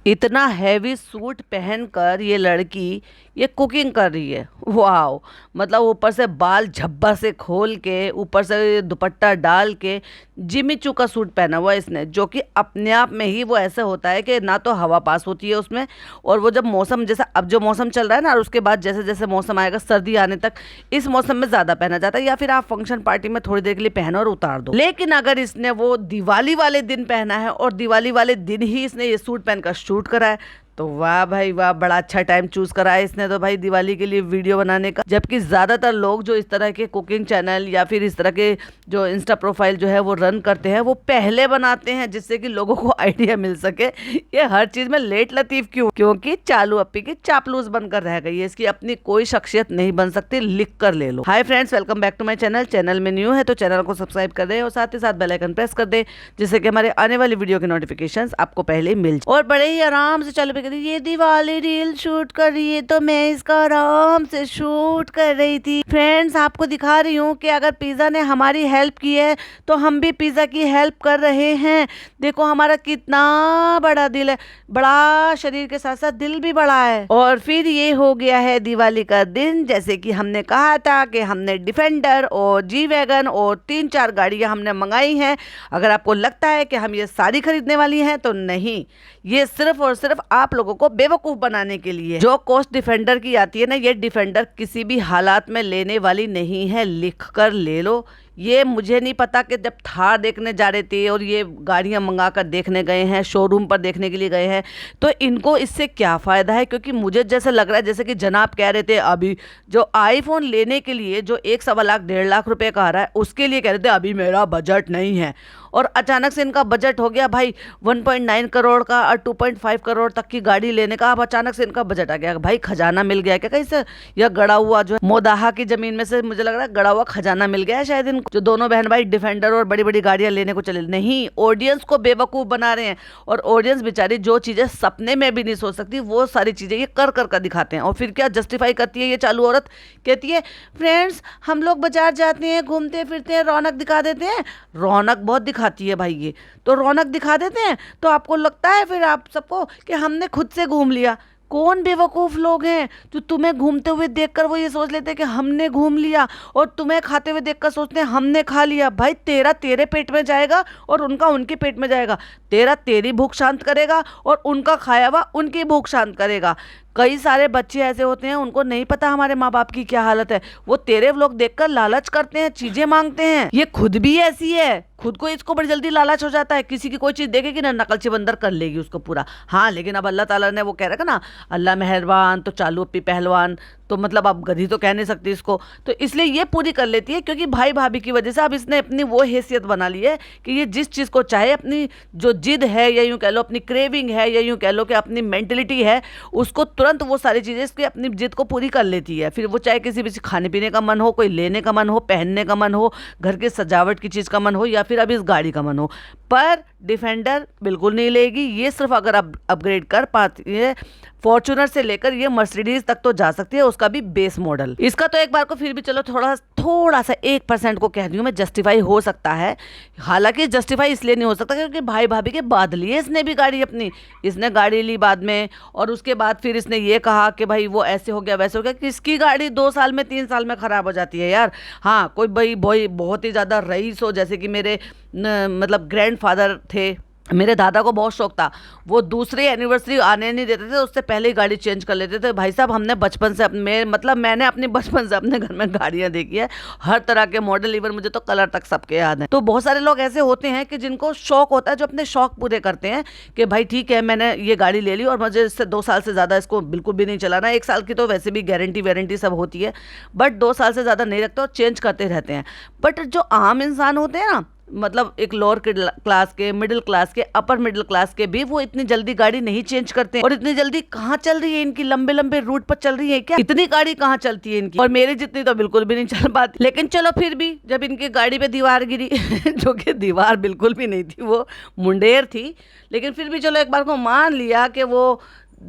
इतना heavy suit पहनकर ये लड़की ये कुकिंग कर रही है। वाह, मतलब ऊपर से बाल झब्बा से खोल के, ऊपर से दुपट्टा डाल के जिमी चू का सूट पहना हुआ है इसने, जो कि अपने आप में ही वो ऐसा होता है कि ना तो हवा पास होती है उसमें, और वो जब मौसम जैसा अब जो मौसम चल रहा है ना, और उसके बाद जैसे जैसे मौसम आएगा सर्दी आने तक, इस मौसम में ज़्यादा पहना जाता है, या फिर आप फंक्शन पार्टी में थोड़ी देर के लिए पहनो और उतार दो। लेकिन अगर इसने वो दिवाली वाले दिन पहना है और दिवाली वाले दिन ही इसने ये सूट पहनकर शूट करा है, तो वाह भाई वाह, बड़ा अच्छा टाइम चूज करा है इसने तो भाई दिवाली के लिए वीडियो बनाने का। जबकि ज्यादातर लोग जो इस तरह के कुकिंग चैनल या फिर इस तरह के जो इंस्टा प्रोफाइल जो है वो रन करते हैं, वो पहले बनाते हैं जिससे कि लोगों को आइडिया मिल सके ये हर चीज में लेट लतीफ क्यों, क्योंकि चालू अप्पी की चापलूस बनकर रह गई है, इसकी अपनी कोई शख्सियत नहीं बन सकती, लिख कर ले लो। Hi friends, welcome back to my channel. Channel में न्यू है तो चैनल को सब्सक्राइब कर दे और साथ ही साथ बेल आइकन प्रेस कर दे, जिससे कि हमारे आने वाली वीडियो के नोटिफिकेशन आपको पहले ही मिल जाए। और बड़े ही आराम से चालू कर ये दिवाली रील शूट कर रही है तो मैं इसका आराम से शूट कर रही थी। फ्रेंड्स, आपको दिखा रही हूँ कि अगर पिज्जा ने हमारी हेल्प की है तो हम भी पिज्जा की हेल्प कर रहे हैं। देखो हमारा कितना बड़ा दिल है, बड़ा शरीर के साथ साथ दिल भी बड़ा है। और फिर ये हो गया है दिवाली का दिन, जैसे कि हमने कहा था कि हमने डिफेंडर और जी वैगन और 3-4 गाड़ियां हमने मंगाई हैं। अगर आपको लगता है कि हम ये सारी खरीदने वाली हैं तो नहीं, ये सिर्फ और सिर्फ आप लोगों को बेवकूफ बनाने के लिए। जो कॉस्ट डिफेंडर की आती है ना, ये डिफेंडर किसी भी हालात में लेने वाली नहीं है, लिख कर ले लो। ये मुझे नहीं पता कि जब थार देखने जा रहे थे और ये गाड़ियां मंगा कर देखने गए हैं, शोरूम पर देखने के लिए गए हैं, तो इनको इससे क्या फ़ायदा है? क्योंकि मुझे जैसे लग रहा है जैसे कि जनाब कह रहे थे अभी जो आईफोन लेने के लिए जो 1-1.25 लाख 1.5 लाख रुपए का आ रहा है, उसके लिए कह रहे थे अभी मेरा बजट नहीं है, और अचानक से इनका बजट हो गया भाई 1.9 करोड़ का और 2.5 करोड़ तक की गाड़ी लेने का। अब अचानक से इनका बजट आ गया भाई, खजाना मिल गया क्या कहीं से? या गड़ा हुआ जो है मोदाहा की जमीन में से मुझे लग रहा है गड़ा हुआ खजाना मिल गया है शायद इनको, जो दोनों बहन भाई डिफेंडर और बड़ी बड़ी गाड़ियां लेने को चले। नहीं, ऑडियंस को बेवकूफ बना रहे हैं, और ऑडियंस बेचारी जो चीजें सपने में भी नहीं सोच सकती वो सारी चीजें ये कर कर दिखाते हैं। और फिर क्या जस्टिफाई करती है ये चालू औरत, कहती है फ्रेंड्स हम लोग बाजार जाते हैं, घूमते फिरते हैं, रौनक दिखा देते हैं। रौनक बहुत दिखाती है भाई, ये तो रौनक दिखा देते हैं तो आपको लगता है फिर आप सबको कि हमने खुद से घूम लिया। कौन बेवकूफ़ लोग हैं जो तुम्हें घूमते हुए देखकर वो ये सोच लेते हैं कि हमने घूम लिया, और तुम्हें खाते हुए देखकर सोचते हैं हमने खा लिया। भाई तेरा तेरे पेट में जाएगा और उनका उनके पेट में जाएगा, तेरा तेरी भूख शांत करेगा और उनका खाया हुआ उनकी भूख शांत करेगा। कई सारे बच्चे ऐसे होते हैं उनको नहीं पता हमारे माँ बाप की क्या हालत है, वो तेरे व्लॉग देखकर लालच करते हैं, चीजें मांगते हैं। ये खुद भी ऐसी है, खुद को इसको बड़ी जल्दी लालच हो जाता है, किसी की कोई चीज देखेगी ना नकलची बंदर कर लेगी उसको पूरा। हाँ, लेकिन अब अल्लाह ताला ने वो कह रखा ना, अल्लाह मेहरबान तो चालू अप्पी पहलवान, तो मतलब अब गधी तो कह नहीं सकती इसको, तो इसलिए ये पूरी कर लेती है। क्योंकि भाई भाभी की वजह से अब इसने अपनी वो हैसियत बना ली है कि ये जिस चीज़ को चाहे, अपनी जो जिद है या यूँ कह लो अपनी क्रेविंग है या यूँ कह लो कि अपनी मेंटलिटी है, उसको तुरंत वो सारी चीज़ें इसकी अपनी जिद को पूरी कर लेती है। फिर वो चाहे किसी भी खाने पीने का मन हो, कोई लेने का मन हो, पहनने का मन हो, घर की सजावट की चीज़ का मन हो, या फिर अब इस गाड़ी का मन हो, पर डिफेंडर बिल्कुल नहीं लेगी। ये सिर्फ अगर अब अपग्रेड कर पाती है, फॉर्च्यूनर से लेकर ये मर्सिडीज तक तो जा सकती है, उसका भी बेस मॉडल। इसका तो एक बार को फिर भी चलो थोड़ा सा 1% को कह दूँ मैं, जस्टिफाई हो सकता है। हालांकि जस्टिफाई इसलिए नहीं हो सकता क्योंकि भाई भाभी के बाद ली है इसने भी गाड़ी अपनी, इसने गाड़ी ली बाद में, और उसके बाद फिर इसने ये कहा कि भाई वो ऐसे हो गया वैसे हो गया। किसकी गाड़ी 2 साल में 3 साल में खराब हो जाती है यार? हाँ, कोई भाई बहुत ही ज़्यादा रईस हो, जैसे कि मेरे मतलब ग्रैंडफादर थे, मेरे दादा को बहुत शौक था, वो दूसरी एनिवर्सरी आने नहीं देते थे, उससे पहले ही गाड़ी चेंज कर लेते थे। भाई साहब, हमने बचपन से मैंने अपने बचपन से अपने घर में गाड़ियां देखी है, हर तरह के मॉडल, इवन मुझे तो कलर तक सबके याद है। तो बहुत सारे लोग ऐसे होते हैं कि जिनको शौक होता है, जो अपने शौक पूरे करते हैं कि भाई ठीक है मैंने ये गाड़ी ले ली और मुझे इससे 2 साल से ज़्यादा इसको बिल्कुल भी नहीं चलाना। 1 साल की तो वैसे भी गारंटी वारंटी सब होती है, बट 2 साल से ज़्यादा नहीं रखते और चेंज करते रहते हैं। बट जो आम इंसान होते हैं ना, मतलब एक लोअर क्लास के, मिडिल क्लास के, अपर मिडिल क्लास के भी, वो इतनी जल्दी गाड़ी नहीं चेंज करते। और इतनी जल्दी कहाँ चल रही है इनकी, लंबे लंबे रूट पर चल रही है क्या? इतनी गाड़ी कहाँ चलती है इनकी, और मेरी जितनी तो बिल्कुल भी नहीं चल पाती। लेकिन चलो फिर भी जब इनकी गाड़ी पे दीवार गिरी जो कि दीवार बिल्कुल भी नहीं थी, वो मुंडेर थी, लेकिन फिर भी चलो एक बार को मान लिया कि वो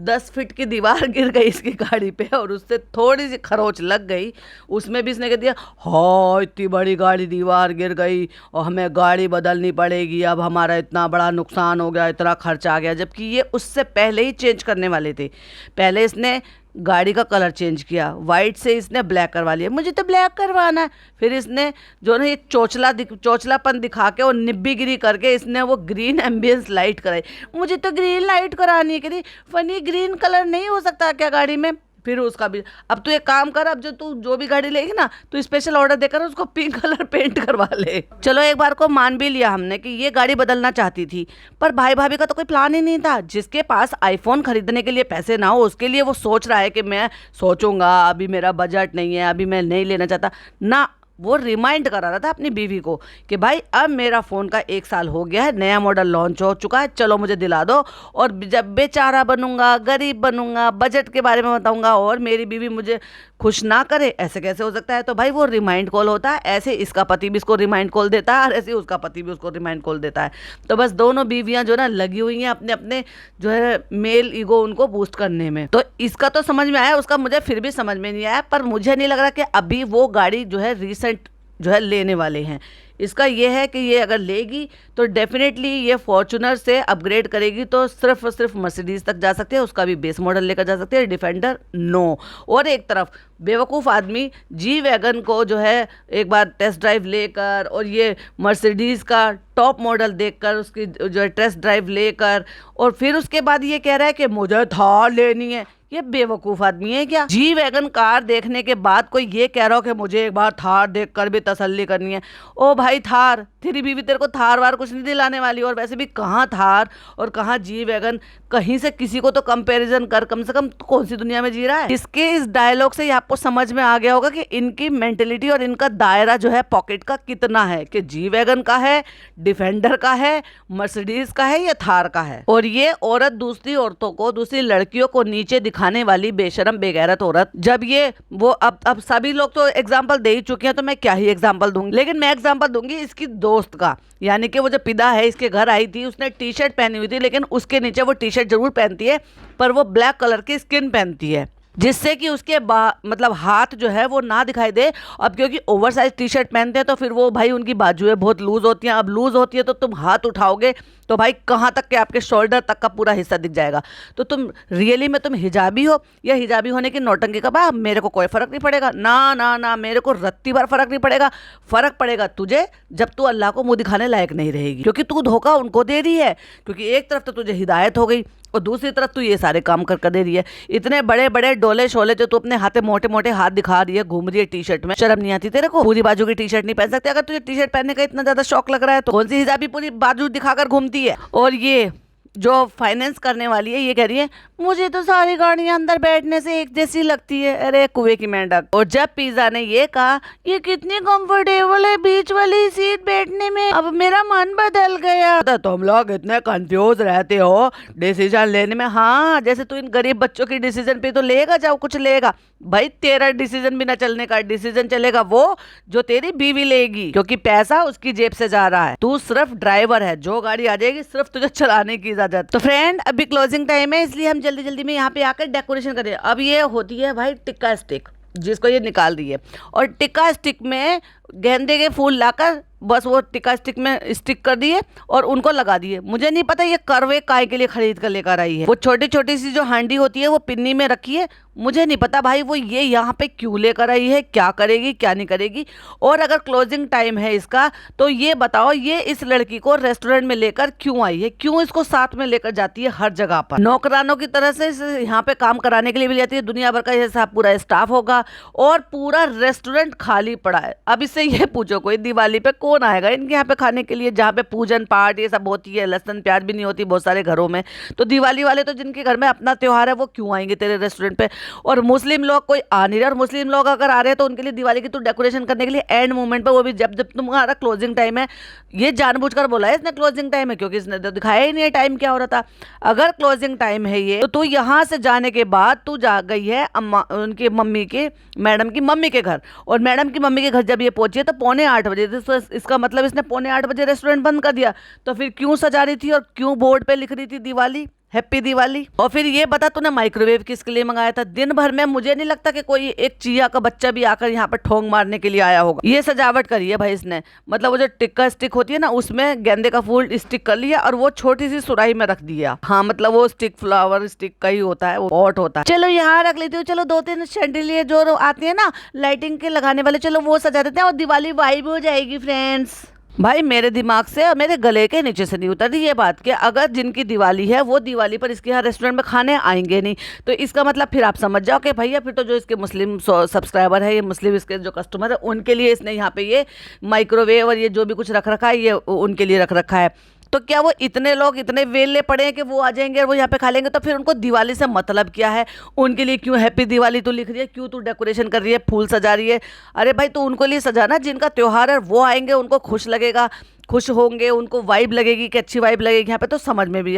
10 फीट की दीवार गिर गई इसकी गाड़ी पे और उससे थोड़ी सी खरोच लग गई। उसमें भी इसने कह दिया, हाँ इतनी बड़ी गाड़ी दीवार गिर गई और हमें गाड़ी बदलनी पड़ेगी, अब हमारा इतना बड़ा नुकसान हो गया, इतना खर्चा आ गया। जबकि ये उससे पहले ही चेंज करने वाले थे। पहले इसने गाड़ी का कलर चेंज किया, वाइट से इसने ब्लैक करवा लिया, मुझे तो ब्लैक करवाना है। फिर इसने जो ना एक चोचलापन दिखा के और निब्बीगिरी करके इसने वो ग्रीन एम्बियंस लाइट कराई, मुझे तो ग्रीन लाइट करानी है। कह रही फनी ग्रीन कलर नहीं हो सकता क्या गाड़ी में? फिर उसका भी, अब तू एक काम कर, अब जो भी गाड़ी लेगी ना तो स्पेशल ऑर्डर देकर उसको पिंक कलर पेंट करवा ले। चलो एक बार को मान भी लिया हमने कि ये गाड़ी बदलना चाहती थी, पर भाई भाभी का तो कोई प्लान ही नहीं था। जिसके पास आईफोन खरीदने के लिए पैसे ना हो उसके लिए वो सोच रहा है कि मैं सोचूंगा, अभी मेरा बजट नहीं है, अभी मैं नहीं लेना चाहता ना। वो रिमाइंड करा रहा था अपनी बीवी को कि भाई अब मेरा फ़ोन का 1 साल हो गया है, नया मॉडल लॉन्च हो चुका है, चलो मुझे दिला दो। और जब बेचारा बनूंगा, गरीब बनूंगा, बजट के बारे में बताऊंगा और मेरी बीवी मुझे खुश ना करे, ऐसे कैसे हो सकता है? तो भाई वो रिमाइंड कॉल होता है। ऐसे इसका पति भी इसको रिमाइंड कॉल देता है और ऐसे उसका पति भी उसको रिमाइंड कॉल देता है। तो बस दोनों बीवियां जो ना लगी हुई हैं अपने अपने जो है मेल ईगो उनको बूस्ट करने में। तो इसका तो समझ में आया, उसका मुझे फिर भी समझ में नहीं आया। पर मुझे नहीं लग रहा कि अभी वो गाड़ी जो है रिसेंट जो है लेने वाले हैं। इसका ये है कि ये अगर लेगी तो डेफिनेटली ये फॉर्च्यूनर से अपग्रेड करेगी तो सिर्फ और सिर्फ मर्सिडीज़ तक जा सकते हैं, उसका भी बेस मॉडल लेकर जा सकते हैं, डिफेंडर नो। और एक तरफ बेवकूफ़ आदमी जी वैगन को जो है एक बार टेस्ट ड्राइव लेकर और ये मर्सिडीज़ का टॉप मॉडल देखकर उसकी जो है टेस्ट ड्राइव लेकर और फिर उसके बाद ये कह रहा है कि मुझे थार लेनी है। ये बेवकूफ़ आदमी है क्या? जी वैगन कार देखने के बाद कोई ये कह रहा हो कि मुझे एक बार थार देखकर भी तसल्ली करनी है। ओ भाई थार, तेरी बीवी तेरे को थार वार कुछ नहीं दिलाने वाली। और वैसे भी कहाँ थार और कहाँ जी वैगन, कहीं से किसी को तो कंपैरिजन कर, कम से कम तो कौन सी दुनिया में जी रहा है। इसके इस डायलॉग से आपको समझ में आ गया होगा कि इनकी मेंटेलिटी और इनका दायरा जो है पॉकेट का कितना है, कि जी वैगन का है, डिफेंडर का है, मर्सिडीज का है या थार का है। और ये औरत दूसरी औरतों को, दूसरी लड़कियों को नीचे दिखाने वाली बेशरम बेगैरत औरत, जब ये वो अब सभी लोग तो एग्जाम्पल दे ही चुके हैं तो मैं क्या ही एग्जाम्पल दूंगी, लेकिन मैं एग्जाम्पल दूंगी इसकी दोस्त का। यानी कि वो जो पिदा है इसके घर आई थी, उसने टी शर्ट पहनी हुई थी, लेकिन उसके नीचे वो टी शर्ट जरूर पहनती है पर वो ब्लैक कलर की स्किन पहनती है, जिससे कि उसके मतलब हाथ जो है वो ना दिखाई दे। अब क्योंकि ओवर साइज टी शर्ट पहनते हैं तो फिर वो भाई उनकी बाजुएं बहुत लूज होती हैं। अब लूज होती है तो तुम हाथ उठाओगे तो भाई कहाँ तक के आपके शोल्डर तक का पूरा हिस्सा दिख जाएगा। तो तुम रियली में तुम हिजाबी हो या हिजाबी होने की नौटंकी का भाई मेरे को कोई फ़र्क नहीं पड़ेगा। ना ना ना, मेरे को रत्ती भर फ़र्क नहीं पड़ेगा। फ़र्क पड़ेगा तुझे जब तू अल्लाह को मुँह दिखाने लायक नहीं रहेगी, क्योंकि तू धोखा उनको दे रही है। क्योंकि एक तरफ तो तुझे हिदायत हो गई और दूसरी तरफ तू ये सारे काम कर दे रही है। इतने बड़े बड़े डोले शोले जो तू अपने हाथे मोटे मोटे हाथ दिखा रही है, घूम रही है टी शर्ट में, शर्म नहीं आती तेरे को? पूरी बाजू की टी शर्ट नहीं पहन सकते? अगर तुझे टी शर्ट पहनने का इतना ज्यादा शौक लग रहा है तो कौन सी हिजाबी पूरी बाजू दिखाकर घूमती है? और ये जो फाइनेंस करने वाली है ये कह रही है मुझे तो सारी गाड़ियां अंदर बैठने से एक जैसी लगती है। अरे कुएं की मेंढक। और जब पिज्जा ने ये कहा ये कितनी कंफर्टेबल है बीच वाली सीट बैठने में, अब मेरा मन बदल गया। तो तुम लोग इतने कंफ्यूज रहते हो डिसीजन लेने में। हाँ, जैसे तू इन गरीब बच्चों की डिसीजन पे तो लेगा, जाओ कुछ लेगा। भाई तेरा डिसीजन भी ना चलने का, डिसीजन चलेगा वो जो तेरी बीवी लेगी, क्योंकि पैसा उसकी जेब से जा रहा है। तू सिर्फ ड्राइवर है, जो गाड़ी आ जाएगी सिर्फ तुझे चलाने की इजाजत। तो फ्रेंड अभी क्लोजिंग टाइम है, इसलिए हम जल्दी जल्दी में यहाँ पे आकर डेकोरेशन करें। अब ये होती है भाई टिक्का स्टिक, जिसको ये निकाल दी है, और टिक्का स्टिक में गेंदे के फूल लाकर बस वो टिक्का स्टिक में स्टिक कर दिए और उनको लगा दिए। मुझे नहीं पता ये करवे काय के लिए खरीद कर लेकर आई है। वो छोटी छोटी सी जो हांडी होती है वो पिन्नी में रखी है, मुझे नहीं पता भाई वो ये यहाँ पे क्यों लेकर आई है, क्या करेगी क्या नहीं करेगी। और अगर क्लोजिंग टाइम है इसका तो ये बताओ ये इस लड़की को रेस्टोरेंट में लेकर क्यों आई है, क्यों इसको साथ में लेकर जाती है हर जगह पर। नौकरानों की तरह से यहाँ पे काम कराने के लिए भी जाती है, दुनिया भर का ये पूरा स्टाफ होगा और पूरा रेस्टोरेंट खाली पड़ा है। अब इससे ये पूछो कोई दिवाली पे कौन आएगा इनके यहाँ पे खाने के लिए, जहाँ पे पूजन पाठ ये सब होती है, लहसुन प्याज भी नहीं होती बहुत सारे घरों में। तो दिवाली वाले तो जिनके घर में अपना त्योहार है वो क्यों आएंगे तेरे रेस्टोरेंट पे। और मुस्लिम लोग कोई आ नहीं रहे, और मुस्लिम लोग अगर आ रहे हैं तो उनके लिए दिवाली की तो डेकोरेशन करने के लिए एंड मोमेंट पे, वो भी जब जब तुम्हारा क्लोजिंग टाइम है। ये जानबूझकर बोला है इसने क्लोजिंग टाइम है, क्योंकि इसने तो दिखाया ही नहीं है टाइम क्या हो रहा था। अगर क्लोजिंग टाइम है ये तो यहाँ से जाने के बाद तू जा गई है अम्मा उनकी मम्मी के, मैडम की मम्मी के घर, और मैडम की मम्मी के घर जब ये पहुंची है तो 7:45 बजे। तो इसका मतलब इसने 7:45 बजे रेस्टोरेंट बंद कर दिया। तो फिर क्यों सजा रही थी और क्यों बोर्ड पे लिख रही थी दिवाली हैप्पी दिवाली। और फिर ये बता तूने माइक्रोवेव किसके लिए मंगाया था? दिन भर में मुझे नहीं लगता कि कोई एक चिया का बच्चा भी आकर यहाँ पर ठोंग मारने के लिए आया होगा। ये सजावट करी है भाई इसने, मतलब वो जो टिक्का स्टिक होती है ना, उसमें गेंदे का फूल स्टिक कर लिया और वो छोटी सी सुराही में रख दिया। हाँ मतलब वो स्टिक फ्लावर स्टिक का ही होता है, वो पॉट होता है। चलो यहाँ रख लेती हूँ। चलो 2-3 शैंडिलियर जो आती है ना लाइटिंग के लगाने वाले, चलो वो सजा देते हैं और दिवाली वाइब हो जाएगी फ्रेंड्स। भाई मेरे दिमाग से और मेरे गले के नीचे से नहीं उतर रही ये बात कि अगर जिनकी दिवाली है वो दिवाली पर इसके यहाँ रेस्टोरेंट में खाने आएंगे नहीं, तो इसका मतलब फिर आप समझ जाओ कि भैया फिर तो जो इसके मुस्लिम सब्सक्राइबर है, ये मुस्लिम इसके जो कस्टमर है, उनके लिए इसने यहाँ पे ये माइक्रोवेव और ये जो भी कुछ रख रखा है ये उनके लिए रख रखा है। तो क्या वो इतने लोग इतने वेले पड़े हैं कि वो आ जाएंगे और वो यहाँ पे खा लेंगे? तो फिर उनको दिवाली से मतलब क्या है? उनके लिए क्यों हैप्पी दिवाली तू लिख रही है? क्यों तू डेकोरेशन कर रही है, फूल सजा रही है? अरे भाई तो उनको लिए सजाना जिनका त्योहार है, वो आएंगे, उनको खुश लगेगा, खुश होंगे, उनको वाइब लगेगी कि अच्छी वाइब लगेगी यहाँ पे। तो समझ में भी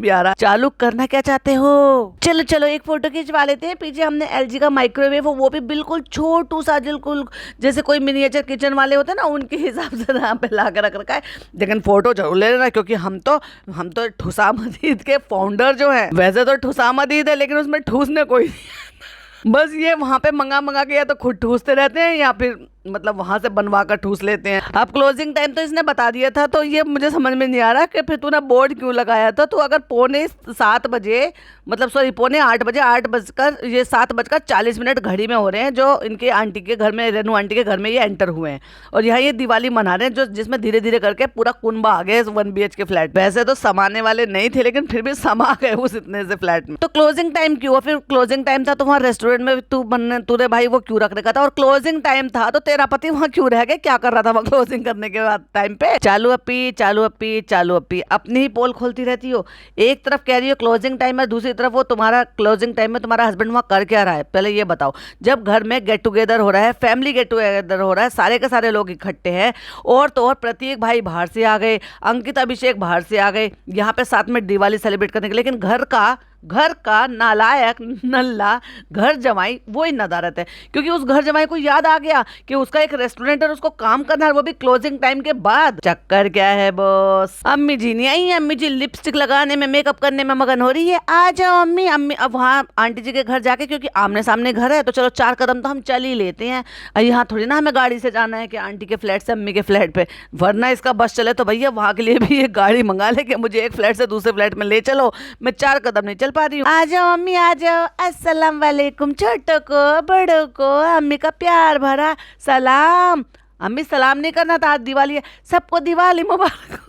आ रहा। चालू करना क्या चाहते हो? चलो चलो एक फोटो खिंचवा लेते हैं। पीछे हमने एलजी का माइक्रोवेव, वो भी बिल्कुल छोटू सा, बिल्कुल जैसे कोई मिनिएचर किचन वाले होते हैं ना, उनके हिसाब से यहाँ पे ला कर रख रखा है। लेकिन फोटो जरूर ले लेना, क्योंकि हम तो ठुसा मदीद के फाउंडर जो है। वैसे तो ठुसा मदीद है लेकिन उसमें ठूसने कोई बस ये वहाँ पे मंगा के या तो खुद ठूसते रहते हैं या फिर मतलब वहां से बनवा कर ठूस लेते हैं। अब क्लोजिंग टाइम तो इसने बता दिया था, तो ये मुझे समझ में नहीं आ रहा कि फिर तूने बोर्ड क्यों लगाया था। तो अगर 7:45 बजे, मतलब सॉरी 7:45 बजे, 7:40 घड़ी में हो रहे हैं, जो इनके आंटी के घर में, रेनू आंटी के घर में ये एंटर हुए हैं और यहाँ ये दिवाली मना रहे हैं, जो जिसमें धीरे धीरे करके पूरा कुनबा आ गया 1 BH के फ्लैट। वैसे तो समाने वाले नहीं थे लेकिन फिर भी समा गए उस इतने से फ्लैट में। तो क्लोजिंग टाइम क्यों? फिर क्लोजिंग टाइम था तो वहाँ रेस्टोरेंट में तूने भाई वो क्यों रख रखा था? और क्लोजिंग टाइम था तो तेरा पति वहाँ क्यों रह गए? क्या कर रहा था वहाँ क्लोजिंग करने के बाद टाइम पे? चालू अपी अपनी ही पोल खोलती रहती हो। एक तरफ कह रही हो क्लोजिंग टाइम है, दूसरी तरफ वो तुम्हारा क्लोजिंग टाइम में तुम्हारा हस्बैंड वहाँ कर क्या रहा है? पहले ये बताओ। जब घर में गेट टुगेदर हो रहा है, फैमिली गेट टुगेदर हो रहा है, सारे के सारे लोग इकट्ठे हैं, और तो और प्रतीक भाई बाहर से आ गए, अंकित अभिषेक बाहर से आ गए यहाँ पे साथ में दिवाली सेलिब्रेट करने के लिए, लेकिन घर का नालायक नल्ला घर जमाई वो ही नदारत है, क्योंकि उस घर जमाई को याद आ गया कि उसका एक रेस्टोरेंट है, उसको काम करना है, वो भी क्लोजिंग टाइम के बाद। चक्कर क्या है बॉस? अम्मी जी नहीं आई है, अम्मी जी लिपस्टिक लगाने में, मेकअप करने में मगन हो रही है। आ जाओ अम्मी। अब वहाँ आंटी जी के घर जाके, क्योंकि आमने सामने घर है, तो चलो 4 कदम तो हम चल ही लेते हैं। यहाँ थोड़ी ना हमें गाड़ी से जाना है कि आंटी के फ्लैट से अम्मी के फ्लैट पे, वरना इसका बस चले तो भैया वहाँ के लिए भी एक गाड़ी मंगा ले कि मुझे एक फ्लैट से दूसरे फ्लैट में ले चलो, मैं 4 कदम नहीं चल पा रही हूँ। आ जाओ अम्मी आ जाओ। अस्सलाम वालेकुम। छोटों को बड़ों को अम्मी का प्यार भरा सलाम। अम्मी सलाम नहीं करना था, आज दिवाली है, सबको दिवाली मुबारक।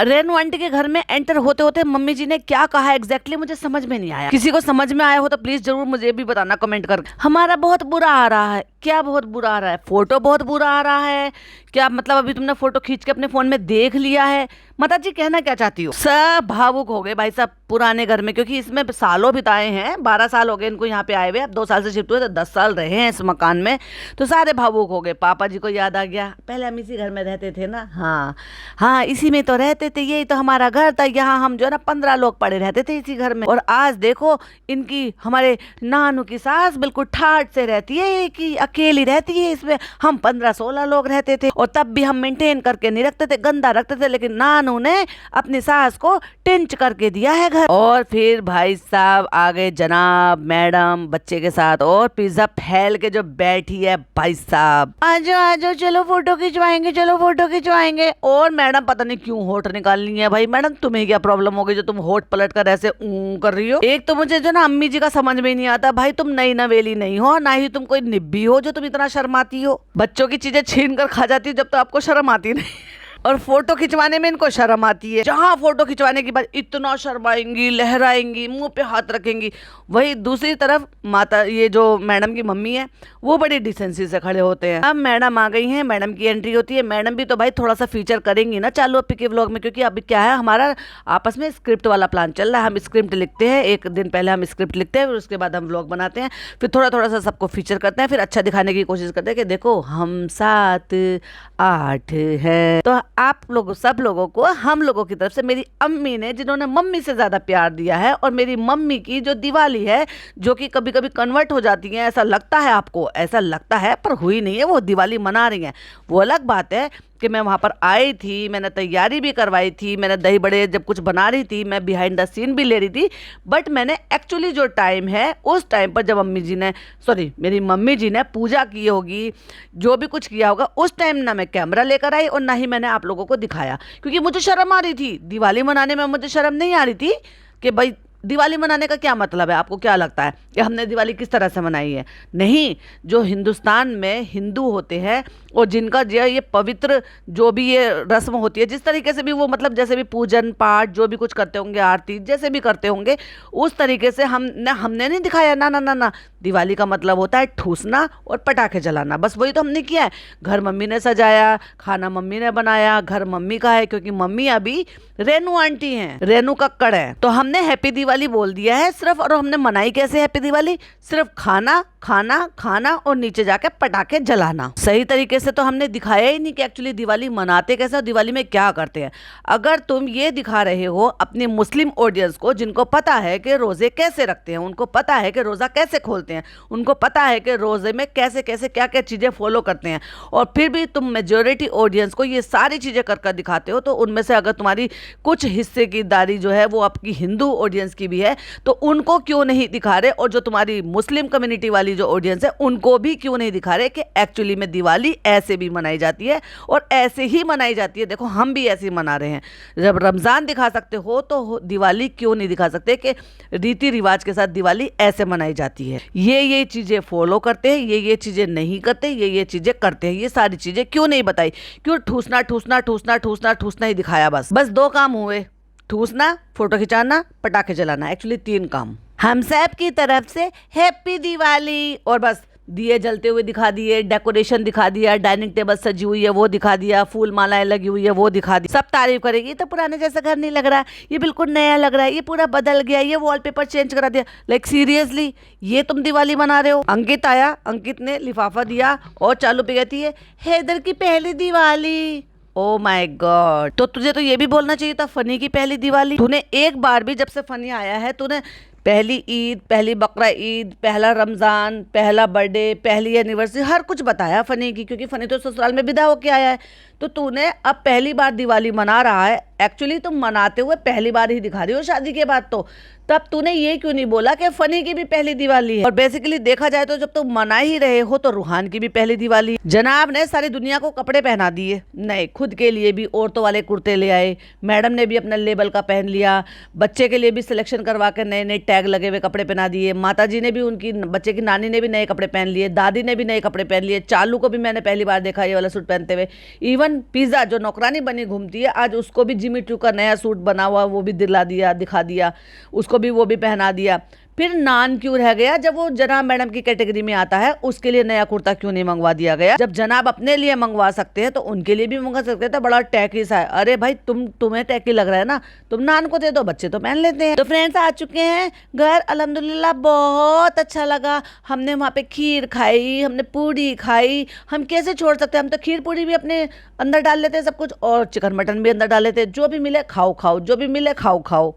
रेनू आंटी के घर में एंटर होते होते मम्मी जी ने क्या कहा एग्जैक्टली मुझे समझ में नहीं आया। किसी को समझ में आया हो तो प्लीज जरूर मुझे भी बताना कमेंट कर। हमारा बहुत बुरा आ रहा है। क्या बहुत बुरा आ रहा है? फोटो बहुत बुरा आ रहा है क्या? मतलब अभी तुमने फोटो खींच के अपने फोन में देख लिया है? माता जी कहना क्या चाहती हो? सब भावुक हो गए भाई साहब पुराने घर में, क्योंकि इसमें सालों बिताए हैं, 12 साल हो गए इनको यहाँ पे आए हुए। अब 2 साल से शिफ्ट हुए तो 10 साल रहे हैं इस मकान में, तो सारे भावुक हो गए। पापा जी को याद आ गया, पहले हम इसी घर में रहते थे ना। हाँ इसी में तो रहते थे, यही तो हमारा घर था, यहाँ हम जो है ना 15 लोग पड़े रहते थे इसी घर में। और आज देखो इनकी, हमारे नानू की सास बिल्कुल ठाट से रहती है कि अकेली रहती है इसमें। हम 15-16 लोग रहते थे और तब भी हम मेंटेन करके नहीं रखते थे, गंदा रखते थे, लेकिन नानू ने अपनी सास को टिंच करके दिया है घर। और फिर भाई साहब आ गए जनाब मैडम बच्चे के साथ, और पिज्जा फैल के जो बैठी है भाई साहब। आजो चलो फोटो खिंचवाएंगे, चलो फोटो खिंचवाएंगे। और मैडम पता नहीं क्यों होठ निकालनी है भाई। मैडम तुम्हें क्या प्रॉब्लम हो गई जो तुम होठ पलट कर ऐसे कर रही हो? एक तो मुझे जो ना अम्मी जी का समझ में नहीं आता भाई, तुम नई नवेली नहीं हो, ना ही तुम कोई निब्बी हो जो तुम इतना शर्माती हो। बच्चों की चीजें छीन कर खा जाती हो जब तो आपको शर्म आती नहीं, और फोटो खिंचवाने में इनको शर्म आती है। जहां फोटो खिंचवाने की बात इतना शर्माएंगी, लहराएंगी, मुंह पे हाथ रखेंगी। वही दूसरी तरफ माता, ये जो मैडम की मम्मी है, वो बड़ी डिसेंसी से खड़े होते हैं। अब मैडम आ गई हैं, मैडम की एंट्री होती है। मैडम भी तो भाई थोड़ा सा फीचर करेंगी ना चालू अपी के व्लॉग में, क्योंकि अभी क्या है हमारा आपस में स्क्रिप्ट वाला प्लान चल रहा है। हम स्क्रिप्ट लिखते हैं, एक दिन पहले हम स्क्रिप्ट लिखते हैं, फिर उसके बाद हम व्लॉग बनाते हैं, फिर थोड़ा थोड़ा सा सबको फीचर करते हैं, फिर अच्छा दिखाने की कोशिश करते हैं कि देखो हम 7-8 हैं। तो आप लोगों, सब लोगों को, हम लोगों की तरफ से मेरी अम्मी ने, जिन्होंने मम्मी से ज्यादा प्यार दिया है, और मेरी मम्मी की जो दिवाली है, जो कि कभी कभी कन्वर्ट हो जाती है, ऐसा लगता है आपको, ऐसा लगता है पर हुई नहीं है, वो दिवाली मना रही है। वो अलग बात है कि कि मैं वहाँ पर आई थी, मैंने तैयारी भी करवाई थी, मैंने दही बड़े जब कुछ बना रही थी, मैं बिहाइंड द सीन भी ले रही थी, बट मैंने एक्चुअली जो टाइम है उस टाइम पर जब मेरी मम्मी जी ने पूजा की होगी, जो भी कुछ किया होगा, उस टाइम ना मैं कैमरा लेकर आई और ना ही मैंने आप लोगों को दिखाया, क्योंकि मुझे शर्म आ रही थी। दिवाली मनाने में मुझे शर्म नहीं आ रही थी कि भाई दिवाली मनाने का क्या मतलब है, आपको क्या लगता है कि हमने दिवाली किस तरह से मनाई है? नहीं, जो हिंदुस्तान में हिंदू होते हैं और जिनका जो ये पवित्र जो भी ये रस्म होती है, जिस तरीके से भी वो मतलब जैसे भी पूजन पाठ जो भी कुछ करते होंगे, आरती जैसे भी करते होंगे, उस तरीके से हमने नहीं दिखाया। ना ना ना ना, दिवाली का मतलब होता है ठूसना और पटाखे जलाना, बस वही तो हमने किया है। घर मम्मी ने सजाया, खाना मम्मी ने बनाया, घर मम्मी का है क्योंकि मम्मी अभी रेनू आंटी हैं, रेनू कक्कड़ है, तो हमने हैप्पी दिवाली बोल दिया है सिर्फ। और हमने मनाई कैसे हैप्पी दिवाली? सिर्फ खाना खाना खाना और नीचे जाके पटाखे जलाना। सही तरीके से तो हमने दिखाया ही नहीं कि एक्चुअली दिवाली मनाते कैसे और दिवाली में क्या करते हैं। अगर तुम ये दिखा रहे हो अपनी मुस्लिम ऑडियंस को, जिनको पता है कि रोजे कैसे रखते हैं, उनको पता है कि रोजा कैसे खोलते हैं, उनको पता है कि रोजे में कैसे कैसे क्या क्या चीजें फॉलो करते हैं, और फिर भी तुम मेजोरिटी ऑडियंस को ये सारी चीजें कर कर दिखाते हो, तो उनमें से अगर तुम्हारी कुछ हिस्से की दारी जो है वो आपकी हिंदू ऑडियंस की भी है, तो उनको क्यों नहीं दिखा रहे? और जो तुम्हारी मुस्लिम कम्युनिटी वाली जो ऑडियंस है उनको भी क्यों नहीं दिखा रहे कि एक्चुअली में दिवाली ऐसे भी मनाई जाती है और ऐसे ही मनाई जाती है। देखो हम भी ऐसे ही मना रहे हैं। जब रमजान दिखा सकते हो तो दिवाली क्यों नहीं दिखा सकते कि रीति रिवाज के साथ दिवाली ऐसे मनाई जाती है। ये चीजें फॉलो करते हैं, ये चीजें नहीं करते, ये चीजें करते हैं। ये सारी चीजें क्यों नहीं बताई? क्यों ठूसना ठूसना ठूसना ठूसना ठूसना ही दिखाया? बस 2 काम हुए, ठूसना, फोटो खिंचाना, पटाखे जलाना। एक्चुअली 3 काम। हम सब की तरफ से हैप्पी दिवाली। और बस दिए जलते हुए दिखा दिए, डेकोरेशन दिखा दिया, डाइनिंग टेबल सजी हुई है वो दिखा दिया, फूल मालाएं लगी हुई है वो दिखा दी। सब तारीफ करेगी, तो पुराने जैसा घर नहीं लग रहा, ये बिल्कुल नया लग रहा है, ये पूरा बदल गया, ये वॉलपेपर चेंज करा दिया। लाइक सीरियसली ये तुम दिवाली मना रहे हो? अंकित आया, अंकित ने लिफाफा दिया और चालू पे कहती है हैदर की पहली दिवाली। ओ माय गॉड, तो तुझे तो ये भी बोलना चाहिए था फनी की पहली दिवाली। तूने एक बार भी जब से फनी आया है तूने पहली ईद, पहली बकरा ईद, पहला रमज़ान, पहला बर्थडे, पहली एनिवर्सरी हर कुछ बताया फनी की, क्योंकि फनी तो ससुराल में विदा होके आया है। तो तूने अब पहली बार दिवाली मना रहा है, एक्चुअली तुम मनाते हुए पहली बार ही दिखा रही हो शादी के बाद, तो तब तूने ये क्यों नहीं बोला कि फनी की भी पहली दिवाली है? और बेसिकली देखा जाए तो जब तुम मना ही रहे हो तो रूहान की भी पहली दिवाली है। जनाब ने सारी दुनिया को कपड़े पहना दिए, नहीं खुद के लिए भी औरतों वाले कुर्ते ले आए, मैडम ने भी अपना लेबल का पहन लिया, बच्चे के लिए भी सिलेक्शन करवा के नए नए टैग लगे हुए कपड़े पहना दिए, माता जी ने भी, उनकी बच्चे की नानी ने भी नए कपड़े पहन लिए, दादी ने भी नए कपड़े पहन लिए, चालू को भी मैंने पहली बार देखा ये वाला सूट पहनते हुए। इवन पिज्जा जो नौकरानी बनी घूमती है, आज उसको भी जिमी चू का नया सूट बना हुआ वो भी दिखा दिया, उसको भी वो भी पहना दिया। फिर नान क्यों रह गया? जब वो जनाब मैडम की कैटेगरी में आता है उसके लिए नया कुर्ता क्यों नहीं मंगवा दिया गया? जब जनाब अपने लिए मंगवा सकते हैं तो उनके लिए भी मंगवा सकते हैं। तो बड़ा टैकी सा है। अरे भाई तुम्हें टैकी लग रहा है ना, तुम नान को दे दो, बच्चे तो पहन लेते हैं। तो फ्रेंड्स आ चुके हैं घर, अल्हम्दुलिल्लाह बहुत अच्छा लगा। हमने वहाँ पे खीर खाई, हमने पूरी खाई। हम कैसे छोड़ सकते हैं? हम तो खीर पूरी भी अपने अंदर डाल लेते हैं सब कुछ, और चिकन मटन भी अंदर डाल लेते हैं। जो भी मिले खाओ खाओ, जो भी मिले खाओ खाओ।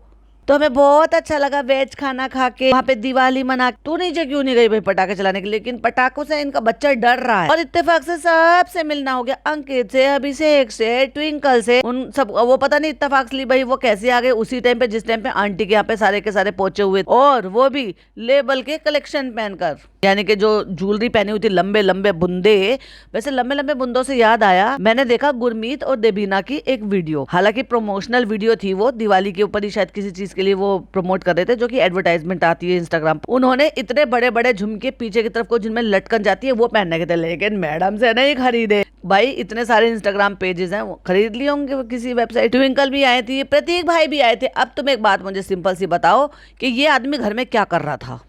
तो हमें बहुत अच्छा लगा वेज खाना खा के, वहाँ पे दिवाली मना। तू नीचे क्यों नहीं गई भाई पटाखे चलाने के लिए? लेकिन पटाखों से इनका बच्चा डर रहा है, और इत्तेफाक से सबसे मिलना हो गया, अंकित से, अभिषेक से, ट्विंकल से, उन सब। वो पता नहीं इत्तेफाक से भाई वो कैसे आ गए उसी टाइम पे जिस टाइम पे आंटी के यहाँ पे सारे के सारे पहुंचे हुए, और वो भी लेबल के कलेक्शन पहनकर, यानी कि जो ज्वेलरी पहनी हुई थी, लंबे लंबे बुंदे। वैसे लंबे लंबे बुंदों से याद आया, मैंने देखा गुरमीत और देबीना की एक वीडियो, हालांकि प्रमोशनल वीडियो थी, वो दिवाली के ऊपर ही शायद किसी चीज के लिए वो प्रमोट कर रहे थे, जो कि एडवर्टाइजमेंट आती है इंस्टाग्राम पर। उन्होंने इतने बड़े बड़े झुमके पीछे की तरफ को जिनमें लटकन जाती है वो पहनने के थे, लेकिन मैडम से नहीं खरीदे। भाई इतने सारे इंस्टाग्राम पेजेस हैं, वो खरीद लिए होंगे किसी वेबसाइट। ट्विंकल भी आए थे, प्रतीक भाई भी आए थे। अब तुम एक बात मुझे सिंपल सी बताओ कि ये आदमी घर में क्या कर रहा था?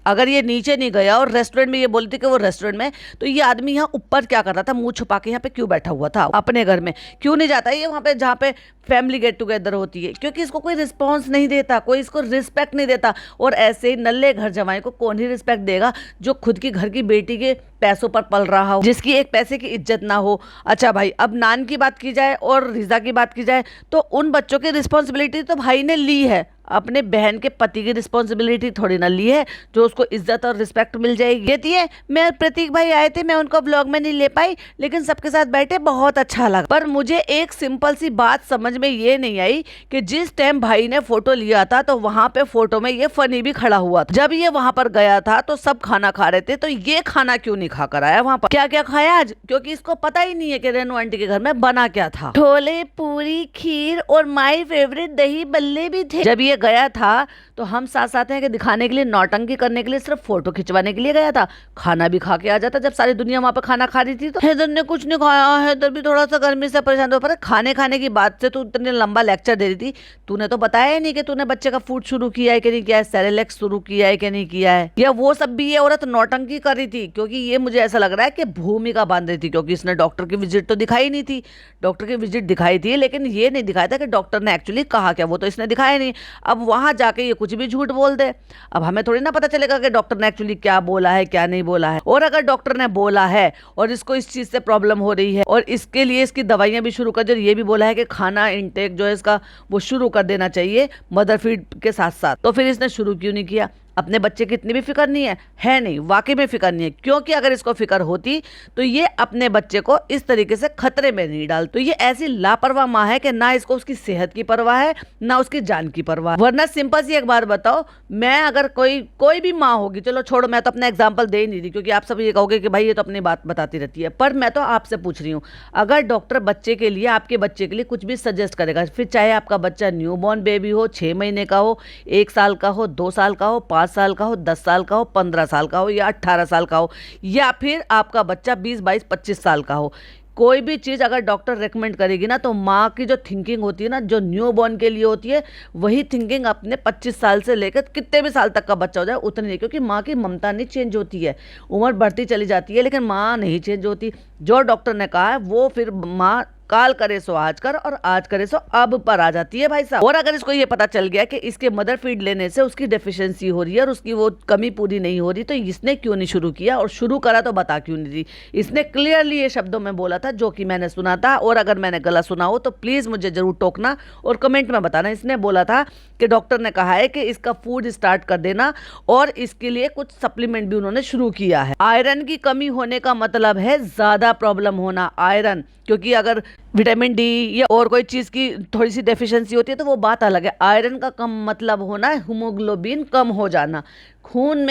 अगर ये नीचे नहीं गया और रेस्टोरेंट में ये बोलती कि वो रेस्टोरेंट में, तो ये आदमी यहाँ ऊपर क्या कर रहा था? मुंह छुपा के यहाँ पे क्यों बैठा हुआ था? अपने घर में क्यों नहीं जाता ये वहाँ पे जहाँ पे फैमिली गेट टुगेदर होती है? क्योंकि इसको कोई रिस्पॉन्स नहीं देता, कोई इसको रिस्पेक्ट नहीं देता। और ऐसे ही नल्ले घर जमाई को कौन ही रिस्पेक्ट देगा जो खुद की घर की बेटी के पैसों पर पल रहा हो, जिसकी एक पैसे की इज्जत ना हो। अच्छा भाई, अब नान की बात की जाए और रिजा की बात की जाए तो उन बच्चों की रिस्पॉन्सिबिलिटी तो भाई ने ली है, अपने बहन के पति की रिस्पॉन्सिबिलिटी थोड़ी ना ली है जो उसको इज्जत और रिस्पेक्ट मिल जाएगी। कहती है मैं प्रतीक भाई आए थे, मैं उनको ब्लॉग में नहीं ले पाई, लेकिन सबके साथ बैठे बहुत अच्छा लगा। पर मुझे एक सिंपल सी बात समझ में ये नहीं आई कि जिस टाइम भाई ने फोटो लिया था तो वहां पे फोटो में ये फनी भी खड़ा हुआ था। जब ये वहां पर गया था तो सब खाना खा रहे थे, तो ये खाना क्यों नहीं खा कर आया वहां पर? क्या क्या खाया आज? क्योंकि इसको पता ही नहीं है कि रेनू आंटी के घर में बना क्या था। छोले, पूरी, खीर और माई फेवरेट दही बल्ले भी थे। जब ये गया था तो हम साथ साथ हैं कि दिखाने के लिए, नौटंकी करने के लिए, सिर्फ फोटो खिंचवाने के लिए गया था। खाना भी खा के आ जाता। जब सारी दुनिया वहां पर खाना खा रही थी तो हैदर ने कुछ नहीं खाया। हैदर भी थोड़ा सा गर्मी से परेशान था। पर खाने की बात से तू इतने लंबा लेक्चर दे रही थी, तूने तो बताया ही नहीं कि तूने बच्चे का फूड शुरू किया है कि नहीं किया है, सेरेलेक्स शुरू किया है कि नहीं किया है, या वो सब भी ये औरत नौटंकी कर रही थी। क्योंकि ये मुझे ऐसा लग रहा है कि भूमिका बांध रही थी, क्योंकि इसने डॉक्टर की विजिट तो दिखाई नहीं थी। डॉक्टर की विजिट दिखाई थी लेकिन ये नहीं दिखाया था कि डॉक्टर ने एक्चुअली कहा क्या, वो तो इसने दिखाया नहीं। अब वहां जाके ये कुछ भी झूठ बोल दे, अब हमें थोड़ी ना पता चलेगा कि डॉक्टर ने एक्चुअली क्या बोला है क्या नहीं बोला है। और अगर डॉक्टर ने बोला है और इसको इस चीज से प्रॉब्लम हो रही है और इसके लिए इसकी दवाइयां भी शुरू कर दी, ये भी बोला है कि खाना इंटेक जो है इसका वो शुरू कर देना चाहिए मदर फीड के साथ साथ, तो फिर इसने शुरू क्यों नहीं किया? अपने बच्चे की इतनी भी फिक्र नहीं है नहीं, वाकई में फिक्र नहीं है। क्योंकि अगर इसको फिक्र होती तो ये अपने बच्चे को इस तरीके से खतरे में नहीं डाल। तो ये ऐसी लापरवाह माँ है कि ना इसको उसकी सेहत की परवाह है ना उसकी जान की परवाह। वरना सिंपल सी एक बात बताओ, मैं अगर कोई भी माँ होगी, चलो छोड़ो, मैं तो अपना एग्जाम्पल दे ही नहीं रही क्योंकि आप सब ये कहोगे कि भाई ये तो अपनी बात बताती रहती है, पर मैं तो आपसे पूछ रही हूँ, अगर डॉक्टर बच्चे के लिए, आपके बच्चे के लिए कुछ भी सजेस्ट करेगा, फिर चाहे आपका बच्चा न्यूबॉर्न बेबी हो, 6 महीने का हो, 1 साल का हो, 2 साल का हो, 5 साल का हो, 10 साल का हो, 15 साल का हो या 18 साल का हो, या फिर आपका बच्चा 20, 22, 25 साल का हो, कोई भी चीज़ अगर डॉक्टर रेकमेंड करेगी ना, तो माँ की जो थिंकिंग होती है ना, जो न्यू बॉर्न के लिए होती है, वही थिंकिंग अपने 25 साल से लेकर कितने भी साल तक का बच्चा हो जाए उतनी नहीं। क्योंकि माँ की ममता नहीं चेंज होती है, उम्र बढ़ती चली जाती है लेकिन माँ नहीं चेंज होती। जो डॉक्टर ने कहा है वो फिर माँ काल करे सो आज कर और आज करे सो अब पर आ जाती है भाई साहब। और अगर इसको ये पता चल गया कि इसके मदर फीड लेने से उसकी डेफिशिएंसी हो रही है और उसकी वो कमी पूरी नहीं हो रही, तो इसने क्यों नहीं शुरू किया? और शुरू करा तो बता क्यों नहीं दी? इसने क्लियरली ये शब्दों में बोला था जो कि मैंने सुना था, और अगर मैंने गलत सुना हो तो प्लीज मुझे जरूर टोकना और कमेंट में बताना। इसने बोला था कि डॉक्टर ने कहा है कि इसका फूड स्टार्ट कर देना और इसके लिए कुछ सप्लीमेंट भी उन्होंने शुरू किया है। आयरन की कमी होने का मतलब है ज्यादा प्रॉब्लम होना, आयरन, क्योंकि अगर विटामिन डी या और कोई चीज़ की थोड़ी सी डेफिशिएंसी होती है तो वो बात अलग है। आयरन का कम मतलब होना है हीमोग्लोबिन कम हो जाना, खून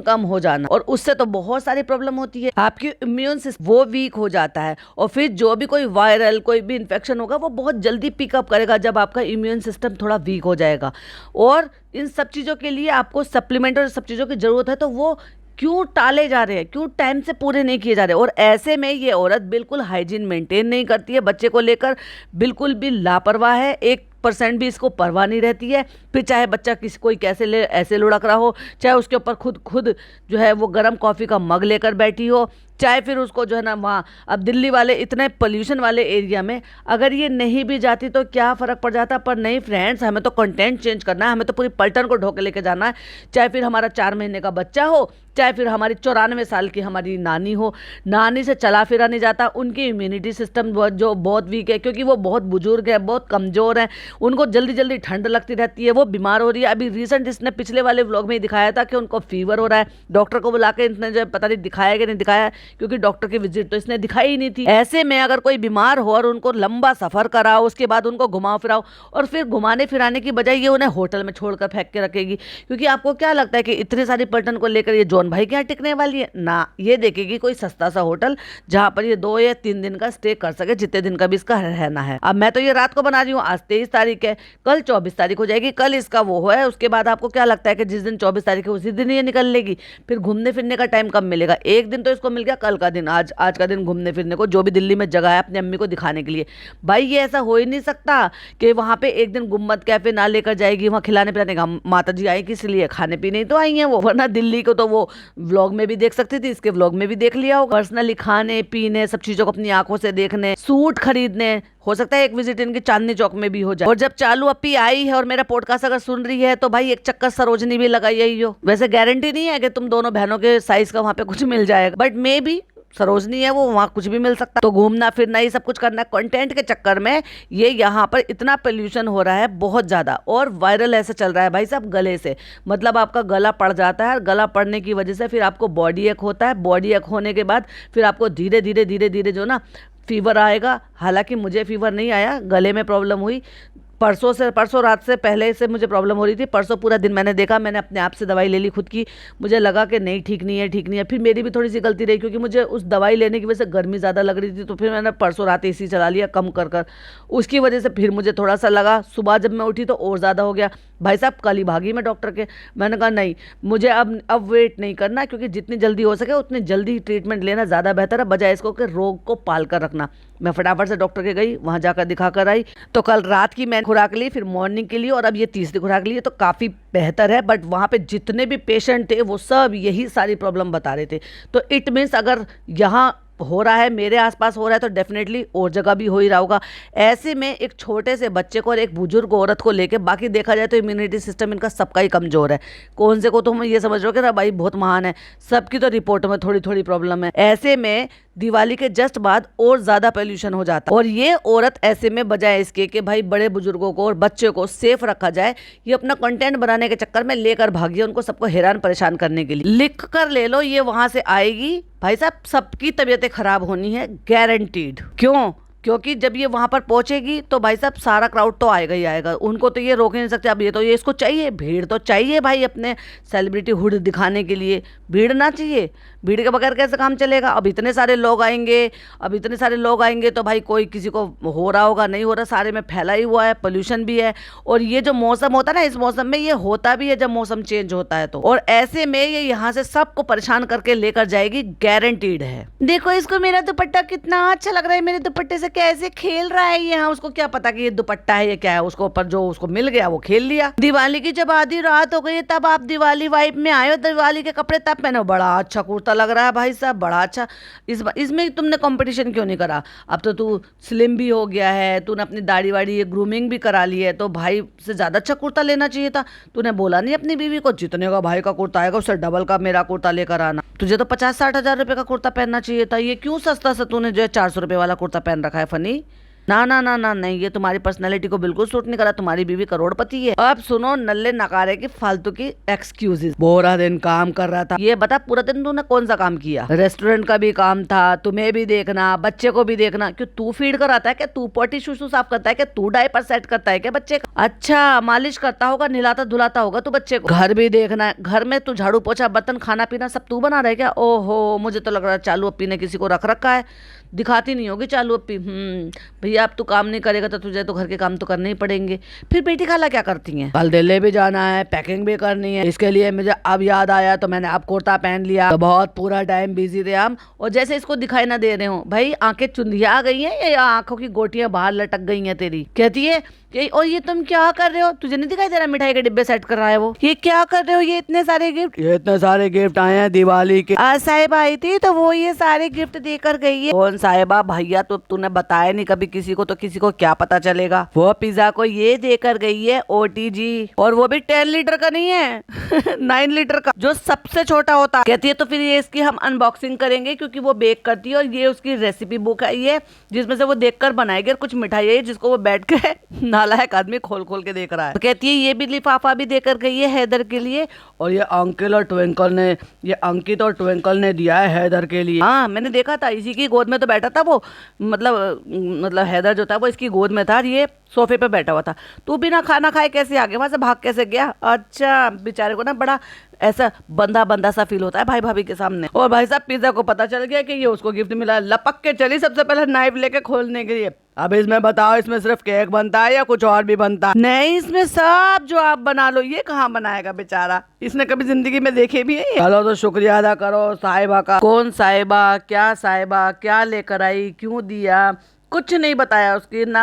कम हो जाना, और उससे तो बहुत सारी प्रॉब्लम होती है। आपकी इम्यून सिस्टम वो वीक हो जाता है और फिर जो भी कोई वायरल कोई भी इन्फेक्शन होगा वो बहुत जल्दी पिकअप करेगा जब आपका इम्यून सिस्टम थोड़ा वीक हो जाएगा। और इन सब चीज़ों के लिए आपको सप्लीमेंट और सब चीज़ों की ज़रूरत है, तो वो क्यों टाले जा रहे हैं, क्यों टाइम से पूरे नहीं किए जा रहे? और ऐसे में ये औरत बिल्कुल हाइजीन मेंटेन नहीं करती है, बच्चे को लेकर बिल्कुल भी लापरवाह है, 1% भी इसको परवाह नहीं रहती है। फिर चाहे बच्चा किसी कोई कैसे ले ऐसे लुढ़क रहा हो, चाहे उसके ऊपर खुद जो है वो गर्म कॉफ़ी का मग लेकर बैठी हो, चाहे फिर उसको जो है ना वहाँ, अब दिल्ली वाले इतने पोल्यूशन वाले एरिया में अगर ये नहीं भी जाती तो क्या फ़र्क पड़ जाता। पर नहीं फ्रेंड्स, हमें तो कंटेंट चेंज करना है, हमें तो पूरी पलटन को ढोके लेके जाना है। चाहे फिर हमारा 4 महीने का बच्चा हो, चाहे फिर हमारी 94 साल की हमारी नानी हो, नानी से चला फिरा नहीं जाता, उनकी इम्यूनिटी सिस्टम जो बहुत वीक है क्योंकि वो बहुत बुजुर्ग है, बहुत कमज़ोर है, उनको जल्दी जल्दी ठंड लगती रहती है, वो बीमार हो रही है। अभी रिसेंट इसने पिछले वाले व्लॉग में ही दिखाया था कि उनको फीवर हो रहा है, डॉक्टर को बुला के इसने जो पता नहीं दिखाया कि नहीं दिखाया, क्योंकि डॉक्टर की विजिट तो इसने दिखाई ही नहीं थी। ऐसे में अगर कोई बीमार हो और उनको लंबा सफर कराओ, उसके बाद उनको घुमाओ फिराओ, और फिर घुमाने फिराने की बजाय ये उन्हें होटल में छोड़कर फेंक के रखेगी। क्योंकि आपको क्या लगता है कि इतनी सारी पर्यटन को लेकर ये जॉन भाई के यहाँ टिकने वाली है? ना, ये देखेगी कोई सस्ता सा होटल जहां पर ये 2 या 3 दिन का स्टे कर सके, जितने दिन का भी इसका रहना है। अब मैं तो ये रात को बना रही हूँ, आज 23 तारीख है, कल 24 तारीख हो जाएगी, कल इसका वो है। उसके बाद आपको क्या लगता है कि जिस दिन 24 तारीख है उसी दिन ये निकल लेगी? फिर घूमने फिरने का टाइम कब मिलेगा? एक दिन तो इसको मिल गया, कल का दिन, आज का दिन घूमने फिरने को, जो भी दिल्ली में जगह है अपनी अम्मी को दिखाने के लिए। भाई ये ऐसा हो ही नहीं सकता कि वहां पे एक दिन गुम्बद कैफे ना लेकर जाएगी, वहां खिलाने पिलाने का। माता जी आई किस लिए? खाने पीने ही तो आई हैं वो, वरना दिल्ली को तो वो व्लॉग में भी देख सकती थी, इसके व्लॉग में भी देख लिया होगा। पर्सनली खाने पीने सब चीजों को अपनी आंखों से देखने, सूट खरीदने, हो सकता है एक विजिट इनकी चांदनी चौक में भी हो जाए। और जब चालू अपी आई है और मेरा पॉडकास्ट अगर सुन रही है तो भाई एक चक्कर सरोजनी भी लगाई ही हो। वैसे गारंटी नहीं है कि तुम दोनों बहनों के साइज का वहां पे कुछ मिल जाएगा, बट मे बी सरोजनी है वो, वहाँ कुछ भी मिल सकता है। तो घूमना फिरना ये सब कुछ करना है। कंटेंट के चक्कर में ये यहाँ पर इतना पोल्यूशन हो रहा है बहुत ज़्यादा, और वायरल ऐसे चल रहा है भाई साहब गले से। मतलब आपका गला पड़ जाता है, गला पड़ने की वजह से फिर आपको बॉडी एक होता है, बॉडी एक होने के बाद फिर आपको धीरे धीरे धीरे धीरे जो ना फीवर आएगा। हालांकि मुझे फीवर नहीं आया, गले में प्रॉब्लम हुई परसों रात से पहले से मुझे प्रॉब्लम हो रही थी। परसों पूरा दिन मैंने देखा, मैंने अपने आप से दवाई ले ली खुद की। मुझे लगा कि नहीं ठीक नहीं है, ठीक नहीं है। फिर मेरी भी थोड़ी सी गलती रही, क्योंकि मुझे उस दवाई लेने की वजह से गर्मी ज़्यादा लग रही थी, तो फिर मैंने परसों रात एसी चला लिया कम कर कर। उसकी वजह से फिर मुझे थोड़ा सा लगा, सुबह जब मैं उठी तो और ज़्यादा हो गया। भाई साहब कल ही भागी मैं डॉक्टर के। मैंने कहा नहीं, मुझे अब वेट नहीं करना, क्योंकि जितनी जल्दी हो सके उतनी जल्दी ट्रीटमेंट लेना ज़्यादा बेहतर है, बजाय इसको कि रोग को पाल कर रखना। मैं फटाफट से डॉक्टर के गई, वहाँ जाकर दिखा कर आई। तो कल रात की मैंने खुराक ली, फिर मॉर्निंग के लिए, और अब ये तीसरी खुराक ली है, तो काफ़ी बेहतर है। बट वहाँ पे जितने भी पेशेंट थे वो सब यही सारी प्रॉब्लम बता रहे थे। तो इट मीन्स अगर यहाँ हो रहा है, मेरे आसपास हो रहा है, तो डेफिनेटली और जगह भी हो ही रहा होगा। ऐसे में एक छोटे से बच्चे को और एक बुजुर्ग औरत को लेके, बाकी देखा जाए तो इम्यूनिटी सिस्टम इनका सबका ही कमजोर है। कौन से को तो हम ये समझ रहे हो कि ना भाई बहुत महान है, सबकी तो रिपोर्ट में थोड़ी थोड़ी प्रॉब्लम है। ऐसे में दिवाली के जस्ट बाद और ज़्यादा पोल्यूशन हो जाता है। और ये औरत ऐसे में बजाय इसके कि भाई बड़े बुजुर्गों को और बच्चे को सेफ रखा जाए, ये अपना कंटेंट बनाने के चक्कर में लेकर भागी उनको सबको हैरान परेशान करने के लिए। लिख कर ले लो, ये वहां से आएगी भाई साहब, सबकी तबीयतें खराब होनी है गारंटीड। क्यों? क्योंकि जब ये वहां पर पहुंचेगी तो भाई साहब सारा क्राउड तो आएगा ही आएगा, उनको तो ये रोक ही नहीं सकते। अब ये इसको चाहिए, भीड़ तो चाहिए भाई, अपने सेलिब्रिटी हुड दिखाने के लिए भीड़ ना चाहिए। भीड़ के बगैर कैसे काम चलेगा? अब इतने सारे लोग आएंगे, तो भाई कोई किसी को हो रहा होगा, नहीं हो रहा, सारे में फैला ही हुआ है, पोल्यूशन भी है। और ये जो मौसम होता है ना, इस मौसम में ये होता भी है जब मौसम चेंज होता है तो। और ऐसे में ये यहाँ से सबको परेशान करके लेकर जाएगी, गारंटीड है। देखो इसको मेरा दुपट्टा कितना अच्छा लग रहा है, मेरे दुपट्टे से कैसे खेल रहा है यहाँ। उसको क्या पता कि ये दुपट्टा है, ये क्या है, उसको ऊपर जो उसको मिल गया वो खेल लिया। दिवाली की जब आधी रात हो गई तब आप दिवाली वाइब में आए हो, दिवाली के कपड़े तब पहनो। बड़ा अच्छा कुर्ता लग रहा है भाई साहब, बड़ा अच्छा। इसमें तुमने कंपटीशन क्यों नहीं करा? अब तो तू स्लिम भी हो गया है, तूने अपनी दाढ़ी वाड़ी ग्रूमिंग भी करा ली है, तो भाई से ज्यादा अच्छा कुर्ता लेना चाहिए था। तूने बोला नहीं अपनी बीवी को जितने का भाई का कुर्ता आएगा उससे डबल का मेरा कुर्ता लेकर आना। तुझे तो 50-60 हजार रुपए का कुर्ता पहनना चाहिए था। ये क्यों सस्ता सा तूने जो है 400 रुपए वाला कुर्ता पहन रखा है फनी? ना ना ना ना नहीं, ये तुम्हारी पर्सनैलिटी को बिल्कुल सूट नहीं करा। तुम्हारी बीवी करोड़पति है। अब सुनो नल्ले नकारे की फालतू की एक्सक्यूजेस। पूरा दिन काम कर रहा था। ये बता पूरा दिन तूने कौन सा काम किया? रेस्टोरेंट का भी काम था, तुम्हें भी देखना, बच्चे को भी देखना। क्यों तू फीड कराता है क्या? तू पोटी शूशू साफ करता है क्या? तू डायपर सेट करता है क्या बच्चे का? अच्छा मालिश करता होगा, नहलाता धुलाता होगा तू बच्चे को। घर भी देखना है, घर में तू झाड़ू पोछा बर्तन खाना पीना सब तू बना रहा है क्या? ओहो, मुझे तो लग रहा है चालू अप्पी ने किसी को रख रखा है। दिखाती नहीं होगी चालू अप्पी। भैया अब तू काम नहीं करेगा तो तुझे तो घर के काम तो करने ही पड़ेंगे। फिर बेटी खाला क्या करती हैं? कल दिल्ली भी जाना है, पैकिंग भी करनी है, इसके लिए मुझे अब याद आया तो मैंने अब कुर्ता पहन लिया। तो बहुत पूरा टाइम बिजी थे हम। और जैसे इसको दिखाई ना दे रहे हो भाई, आंखें चुंधिया गई हैं या आंखों की गोटियां बाहर लटक गई हैं तेरी? कहती है और ये तुम क्या कर रहे हो? तुझे नहीं दिखाई दे रहा मिठाई के डिब्बे सेट कर रहा है वो? ये क्या कर रहे हो? ये इतने सारे गिफ्ट आए हैं दिवाली के। साहिबा आई थी तो वो ये सारे गिफ्ट देकर गई है। कौन साहिबा? भैया तो तूने बताया नहीं कभी किसी को, तो किसी को क्या पता चलेगा। वो पिज्जा को ये देकर गई है OTG, और वो भी 10 लीटर का नहीं है 9 लीटर का, जो सबसे छोटा होता है। कहती है तो फिर ये इसकी हम अनबॉक्सिंग करेंगे, क्योंकि वो बेक करती है और ये उसकी रेसिपी बुक आई है जिसमें से वो देख कर बनाएगी। और कुछ मिठाई है जिसको वो बैठ के नालायक आदमी खोल खोल के देख रहा है। तो कहती है ये भी लिफाफा भी देकर गई है हैदर के लिए, और ये अंकित और ट्विंकल ने दिया है हैदर के लिए। हाँ मैंने देखा था, इसी की गोद में तो बैठा था वो, मतलब हैदर जो था वो इसकी गोद में था, ये सोफे पे बैठा हुआ था। तू बिना खाना खाए कैसे आ गया वहां से, भाग कैसे गया? अच्छा बेचारे को ना बड़ा ऐसा बंदा बंदा सा फील होता है भाई भाभी के सामने। और भाई साहब पिज्जा को पता चल गया कि ये उसको गिफ्ट मिला, लपक के चली सबसे पहले नाइफ लेके खोलने के लिए। अब इसमें बताओ, इसमें सिर्फ केक बनता है या कुछ और भी बनता है? नहीं, इसमें सब जो आप बना लो। ये कहाँ बनाएगा बेचारा, इसने कभी जिंदगी में देखे भी है? चलो तो शुक्रिया अदा करो साहिबा का। कौन साहिबा? क्या लेकर आई, क्यों दिया? कुछ नहीं बताया, उसकी ना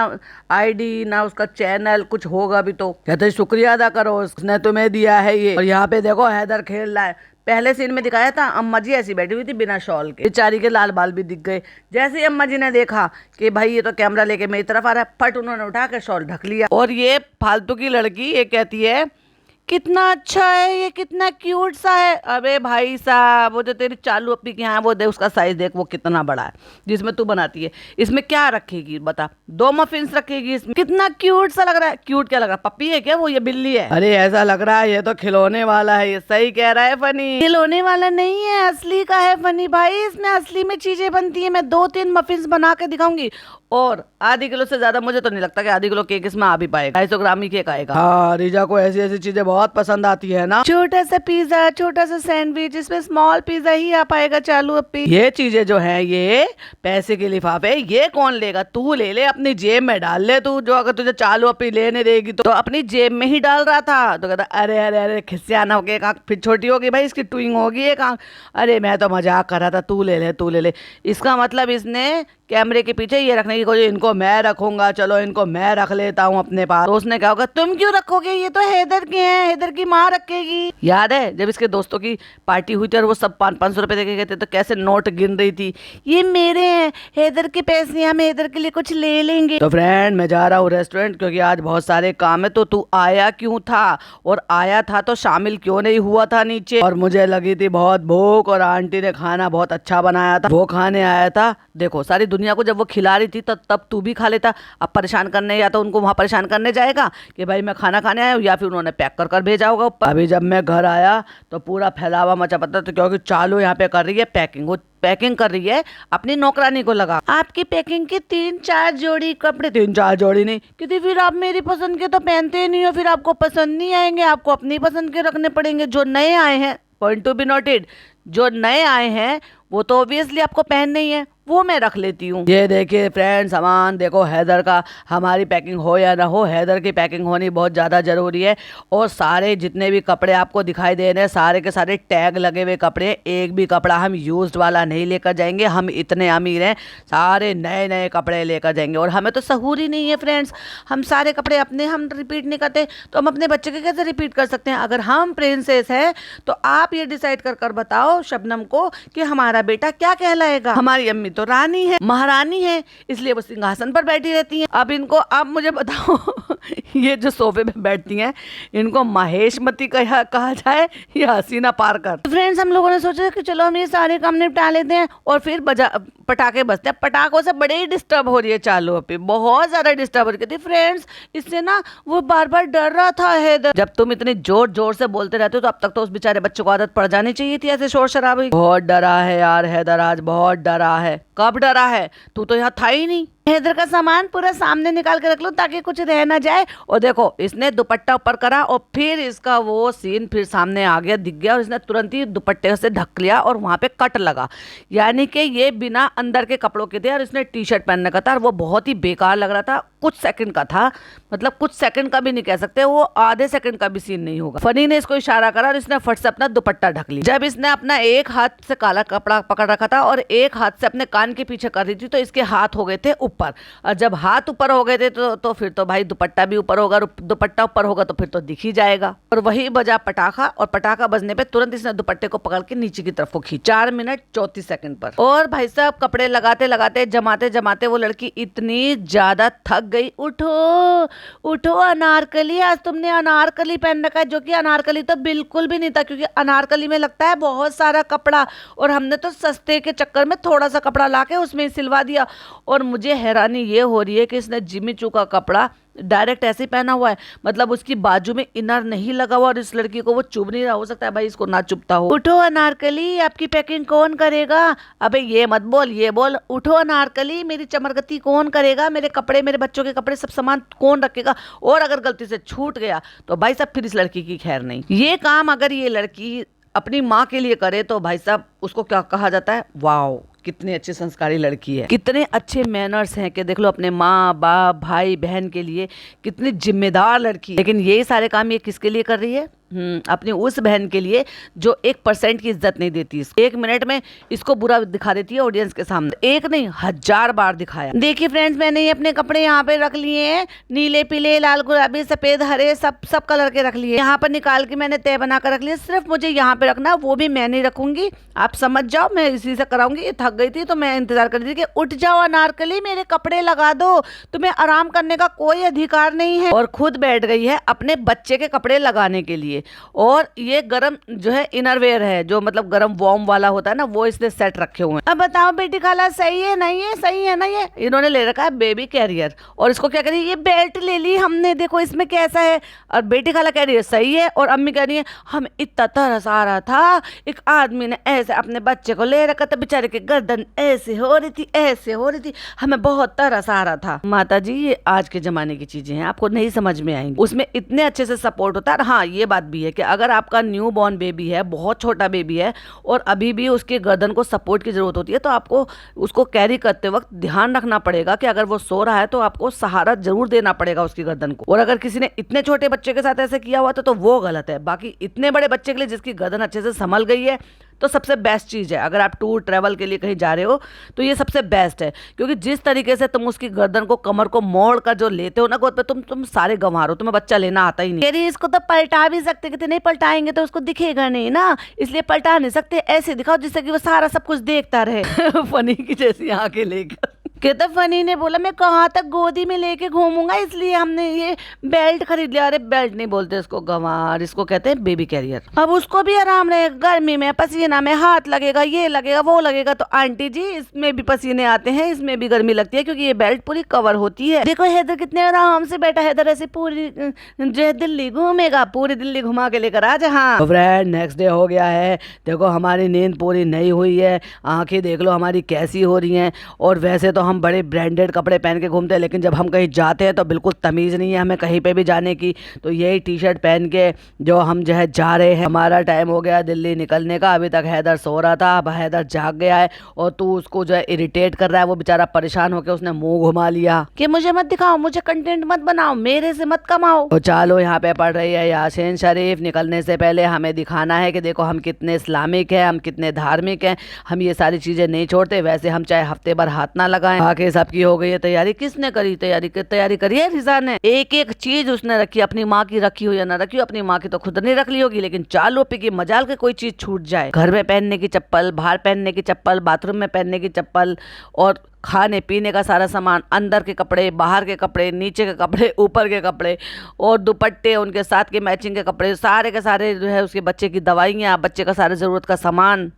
ID ना उसका चैनल, कुछ होगा भी तो। कहते शुक्रिया अदा करो, उसने तुम्हें दिया है ये। और यहाँ पे देखो हैदर खेल रहा है। पहले सीन में दिखाया था अम्मा जी ऐसी बैठी हुई थी बिना शॉल के, बेचारी के लाल बाल भी दिख गए। जैसे ही अम्मा जी ने देखा कि भाई ये तो कैमरा लेके मेरी तरफ आ रहा है, फट उन्होंने उठा के शॉल ढक लिया। और ये फालतू की लड़की ये कहती है कितना अच्छा है ये, कितना क्यूट सा है। अबे भाई साहब, वो जो तेरी चालू अपनी के यहाँ है, वो देख उसका साइज देख, वो कितना बड़ा है जिसमें तू बनाती है। इसमें क्या रखेगी बता? 2 मफिन्स रखेगी इसमें। कितना क्यूट सा लग रहा है। क्यूट क्या लग रहा है? पप्पी है क्या वो? ये बिल्ली है? अरे ऐसा लग रहा है ये तो खिलौने वाला है। ये सही कह रहा है फनी, खिलौने वाला नहीं है, असली का है फनी भाई। इसमें असली में चीजें बनती है। मैं 2-3 मफिन्स बना के दिखाऊंगी। और आधी किलो से ज्यादा मुझे तो नहीं लगता कि आधी किलो केक इसमें आ भी पाएगा। 250 ग्राम ही केक आएगा। हाँ, रिजा को ऐसी ऐसी चीजें बहुत पसंद आती है ना। छोटा सा पिज्जा, छोटा सा सैंडविच, इसमें स्मॉल पिज्जा ही आ पाएगा चालू अपी। ये चीजें जो है ये पैसे के लिफाफे, ये कौन लेगा? तू ले ले, अपनी जेब में डाल ले तू। जो अगर तुझे चालू अपी लेने देगी तो अपनी जेब में ही डाल रहा था। तो कहता अरे अरे अरे खिसियाना हो गया, फिर छोटी होगी भाई, इसकी ट्विंग होगी एक आंख। अरे मैं तो मजाक कर रहा था, तू ले ले तू ले ले। इसका मतलब इसने कैमरे के पीछे ये रखने की कोशिश, इनको मैं रखूंगा, चलो इनको मैं रख लेता हूँ अपने पास। तो उसने कहा होगा तुम क्यों रखोगे, ये तो हैदर के हैं, हैदर की माँ रखेगी। याद है जब इसके दोस्तों की पार्टी हुई थी और वो सब 500 रुपए देके गए थे, तो कैसे नोट गिन रही थी, ये मेरे हैं, हैदर के पैसे, हम हैदर के लिए कुछ ले लेंगे। तो फ्रेंड मैं जा रहा हूँ रेस्टोरेंट, क्योंकि आज बहुत सारे काम है। तो तू आया क्यों था? और आया था तो शामिल क्यों नहीं हुआ था नीचे? और मुझे लगी थी बहुत भूख, और आंटी ने खाना बहुत अच्छा बनाया था, वो खाने आया था। देखो सारी दुनिया को जब वो खिला रही थी तब तू भी खा लेता। अब परेशान करने, या तो उनको वहां परेशान करने जाएगा कि भाई मैं खाना खाने आया हूँ, या फिर उन्होंने पैक कर कर भेजा होगा ऊपर। अभी जब मैं घर आया तो पूरा फैलावा मचा पता, तो क्योंकि चालू यहाँ पे कर रही है पैकिंग। वो पैकिंग कर रही है, अपनी नौकरानी को लगा। आपकी पैकिंग की 3-4 जोड़ी कपड़े। 3-4 जोड़ी नहीं क्योंकि फिर आप मेरी पसंद के तो पहनते ही नहीं हो, फिर आपको पसंद नहीं आएंगे, आपको अपनी पसंद के रखने पड़ेंगे। जो नए आए हैं, पॉइंट टू बी नोटेड, जो नए आए हैं वो तो ऑब्वियसली आपको पहनने ही है, वो मैं रख लेती हूँ। ये देखिए फ्रेंड, सामान देखो हैदर का। हमारी पैकिंग हो या ना हो, हैदर की पैकिंग होनी बहुत ज़्यादा ज़रूरी है। और सारे जितने भी कपड़े आपको दिखाई दे रहे हैं, सारे के सारे टैग लगे हुए कपड़े। एक भी कपड़ा हम यूज्ड वाला नहीं लेकर जाएंगे। हम इतने अमीर हैं, सारे नए नए कपड़े लेकर जाएंगे। और हमें तो सहूर ही नहीं है फ्रेंड्स, हम सारे कपड़े अपने हम रिपीट नहीं करते, तो हम अपने बच्चे के कैसे रिपीट कर सकते हैं? अगर हम प्रिंसेस हैं तो आप ये डिसाइड कर कर बताओ शबनम को कि हमारा बेटा क्या कहलाएगा। हमारी अम्मी तो रानी है, महारानी है, इसलिए वो सिंहासन पर बैठी रहती हैं। अब इनको आप मुझे बताओ ये जो सोफे पे बैठती हैं, इनको महेशमती कहा जाए या हसीना पारकर? फ्रेंड्स हम लोगों ने सोचा कि चलो हम ये सारे काम निपटा लेते हैं, और फिर पटाखे बजते हैं। पटाखों से बड़े ही डिस्टर्ब हो रही है चालू पे, बहुत ज्यादा डिस्टर्ब हो रही थी फ्रेंड्स। इससे ना वो बार बार डर रहा था हैदर। जब तुम इतनी जोर जोर से बोलते रहते हो तो अब तक तो उस बेचारे बच्चे को आदत पड़ जानी चाहिए थी ऐसे शोर शराबे। बहुत डरा है यार हैदर, आज बहुत डरा है। कब डरा है? तू तो यहाँ था ही नहीं। हैदर का सामान पूरा सामने निकाल के रख लो ताकि कुछ रह ना जाए। और देखो इसने दुपट्टा ऊपर करा और फिर इसका वो सीन फिर सामने आ गया, दिख गया, और इसने तुरंत ही दुपट्टे से ढक लिया और वहां पे कट लगा। यानी कि ये बिना अंदर के कपड़ों के थे और इसने टी शर्ट पहनने का था, और वो बहुत ही बेकार लग रहा था। कुछ सेकंड का था, मतलब कुछ सेकंड का भी नहीं कह सकते, वो आधे सेकंड का भी सीन नहीं होगा। फनी ने इसको इशारा करा और इसने फट से अपना दुपट्टा ढक लिया। जब इसने अपना एक हाथ से काला कपड़ा पकड़ रखा था और एक हाथ से अपने कान के पीछे कर रही थी, तो इसके हाथ हो गए थे ऊपर। और जब हाथ ऊपर हो गए थे तो फिर तो भाई दुपट्टा भी ऊपर होगा, दुपट्टा ऊपर होगा तो फिर तो दिख ही जाएगा। और वही बजा पटाखा, और पटाखा बजने पे तुरंत इसने दुपट्टे को पकड़ के नीचे की तरफ को खींचा 4 मिनट 34 सेकंड पर। और भाई साहब कपड़े लगाते लगाते जमाते जमाते वो लड़की इतनी ज्यादा थक गई। उठो उठो अनारकली, आज तुमने अनारकली पहन रखा है, जो कि अनारकली तो बिल्कुल भी नहीं था, क्योंकि अनारकली में लगता है बहुत सारा कपड़ा, और हमने तो सस्ते के चक्कर में थोड़ा सा कपड़ा लाके उसमें सिलवा दिया। और मुझे हैरानी ये हो रही है कि इसने जिमी चू का कपड़ा डायरेक्ट ऐसे पहना हुआ है, मतलब उसकी बाजू में इनर नहीं लगा हुआ, और इस लड़की को वो चुभ नहीं रहा। हो सकता है भाई इसको ना चुभता हो। उठो अनारकली, आपकी पैकिंग कौन करेगा? अबे ये मत बोल, ये बोल उठो अनारकली, मेरी चमरगती कौन करेगा, मेरे कपड़े, मेरे बच्चों के कपड़े, सब सामान कौन रखेगा? और अगर गलती से छूट गया तो भाई साहब फिर इस लड़की की खैर नहीं। ये काम अगर ये लड़की अपनी माँ के लिए करे तो भाई साहब उसको क्या कहा जाता है? वाओ, कितनी अच्छी संस्कारी लड़की है, कितने अच्छे मैनर्स हैं कि देख लो अपने माँ बाप भाई बहन के लिए कितनी जिम्मेदार लड़की। लेकिन यही सारे काम ये किसके लिए कर रही है? अपनी उस बहन के लिए जो 1% की इज्जत नहीं देती। 1 मिनट में इसको बुरा दिखा देती है ऑडियंस के सामने, एक नहीं 1000 बार दिखाया। देखिए फ्रेंड्स, मैंने ये अपने कपड़े यहाँ पे रख लिए हैं, नीले पीले लाल गुलाबी सफेद हरे सब कलर के रख लिए। यहाँ पर निकाल के मैंने तय बना कर रख लिया, सिर्फ मुझे यहाँ पे रखना, वो भी मैं नहीं रखूंगी, आप समझ जाओ, मैं इसी से कराऊंगी। ये थक गई थी तो मैं इंतजार कर रही थी कि उठ जाओ अनारकली, मेरे कपड़े लगा दो, तुम्हें आराम करने का कोई अधिकार नहीं है। और खुद बैठ गई है अपने बच्चे के कपड़े लगाने के लिए। और ये गरम जो है इनरवेयर है, जो मतलब गरम वार्म वाला होता है ना, वो इसने सेट रखे हुए हैं। अब बताओ बेटी खाला, सही है नहीं है? सही है ना? ये इन्होंने ले रखा है बेबी कैरियर, और इसको क्या करिए, ये बेल्ट ले ली हमने, देखो इसमें कैसा है। और बेटी खाला कह रही है सही है, और अम्मी कह रही है हम इतना तरस आ रहा था, एक आदमी ने ऐसे अपने बच्चे को ले रखा था, बेचारे की गर्दन ऐसे हो रही थी, ऐसे हो रही थी, हमें बहुत तरस आ रहा था। माता जी, ये आज के जमाने की चीजें हैं, आपको नहीं समझ में आएंगी। उसमें इतने अच्छे से सपोर्ट होता है। हाँ, ये बात भी है कि अगर आपका न्यू बॉर्न बेबी है, बहुत छोटा बेबी है, और अभी भी उसके गर्दन को सपोर्ट की जरूरत होती है, तो आपको उसको कैरी करते वक्त ध्यान रखना पड़ेगा कि अगर वो सो रहा है तो आपको सहारा जरूर देना पड़ेगा उसकी गर्दन को। और अगर किसी ने इतने छोटे बच्चे के साथ ऐसे किया हुआ तो वो गलत है। बाकी इतने बड़े बच्चे के लिए जिसकी गर्दन अच्छे से संभल गई है, तो सबसे बेस्ट चीज़ है। अगर आप टूर ट्रैवल के लिए कहीं जा रहे हो तो ये सबसे बेस्ट है, क्योंकि जिस तरीके से तुम उसकी गर्दन को, कमर को मोड़ कर जो लेते हो ना गोद पे, तुम सारे गंवार हो, तुम्हें बच्चा लेना आता ही नहीं। अरे इसको तो पलटा भी सकते, कहते नहीं पलटाएंगे तो उसको दिखेगा नहीं ना, इसलिए पलटा नहीं सकते, ऐसे दिखाओ जिससे कि वो सारा सब कुछ देखता रहे। फनी की जैसी आंखें लेकर। कहता फनी ने बोला मैं कहाँ तक गोदी में लेके घूमूंगा, इसलिए हमने ये बेल्ट खरीद लिया। अरे बेल्ट नहीं बोलते इसको, गंवार, इसको कहते हैं बेबी कैरियर। अब उसको भी आराम रहेगा, गर्मी में पसीना में हाथ लगेगा, ये लगेगा वो लगेगा। तो आंटी जी, इसमें भी पसीने आते हैं, इसमें भी गर्मी लगती है, क्योंकि ये बेल्ट पूरी कवर होती है। देखो हैदर कितने आराम से बैठा, हैदर ऐसे पूरी जो है दिल्ली घूमेगा, पूरी दिल्ली घुमा के लेकर आ जा। हाँ फ्रेंड, नेक्स्ट डे हो गया है, देखो हमारी नींद पूरी नहीं हुई है, आंखें देख लो हमारी कैसी हो रही हैं। और वैसे तो हम बड़े ब्रांडेड कपड़े पहन के घूमते हैं, लेकिन जब हम कहीं जाते हैं तो बिल्कुल तमीज़ नहीं है हमें कहीं पे भी जाने की। तो यही टी शर्ट पहन के जो हम जो है जा रहे हैं। हमारा टाइम हो गया दिल्ली निकलने का, अभी तक हैदर सो रहा था, अब हैदर जाग गया है, और तू उसको जो है इरिटेट कर रहा है। वो बेचारा परेशान होकर उसने मुंह घुमा लिया कि मुझे मत दिखाओ, मुझे कंटेंट मत बनाओ, मेरे से मत कमाओ। तो चालो, यहाँ पे पढ़ रही है यासीन शरीफ। निकलने से पहले हमें दिखाना है कि देखो हम कितने इस्लामिक है, हम कितने धार्मिक हैं, हम ये सारी चीजें नहीं छोड़ते। वैसे हम चाहे हफ्ते भर हाथ ना लगाएं। बाकी सबकी हो गई है तैयारी। किसने करी तैयारी करी है रिजा ने। एक एक चीज उसने रखी, अपनी माँ की रखी हो या ना रखी हो, अपनी माँ की तो खुद नहीं रख ली होगी, लेकिन चालू पे की मजाल के कोई चीज छूट जाए। घर में पहनने की चप्पल, बाहर पहनने की चप्पल, बाथरूम में पहनने की चप्पल, और खाने पीने का सारा सामान, अंदर के कपड़े, बाहर के कपड़े, नीचे के कपड़े, ऊपर के कपड़े, और दुपट्टे, उनके साथ के मैचिंग के कपड़े, सारे के सारे जो है उसके बच्चे की दवाइयाँ, बच्चे का सारे ज़रूरत का सामान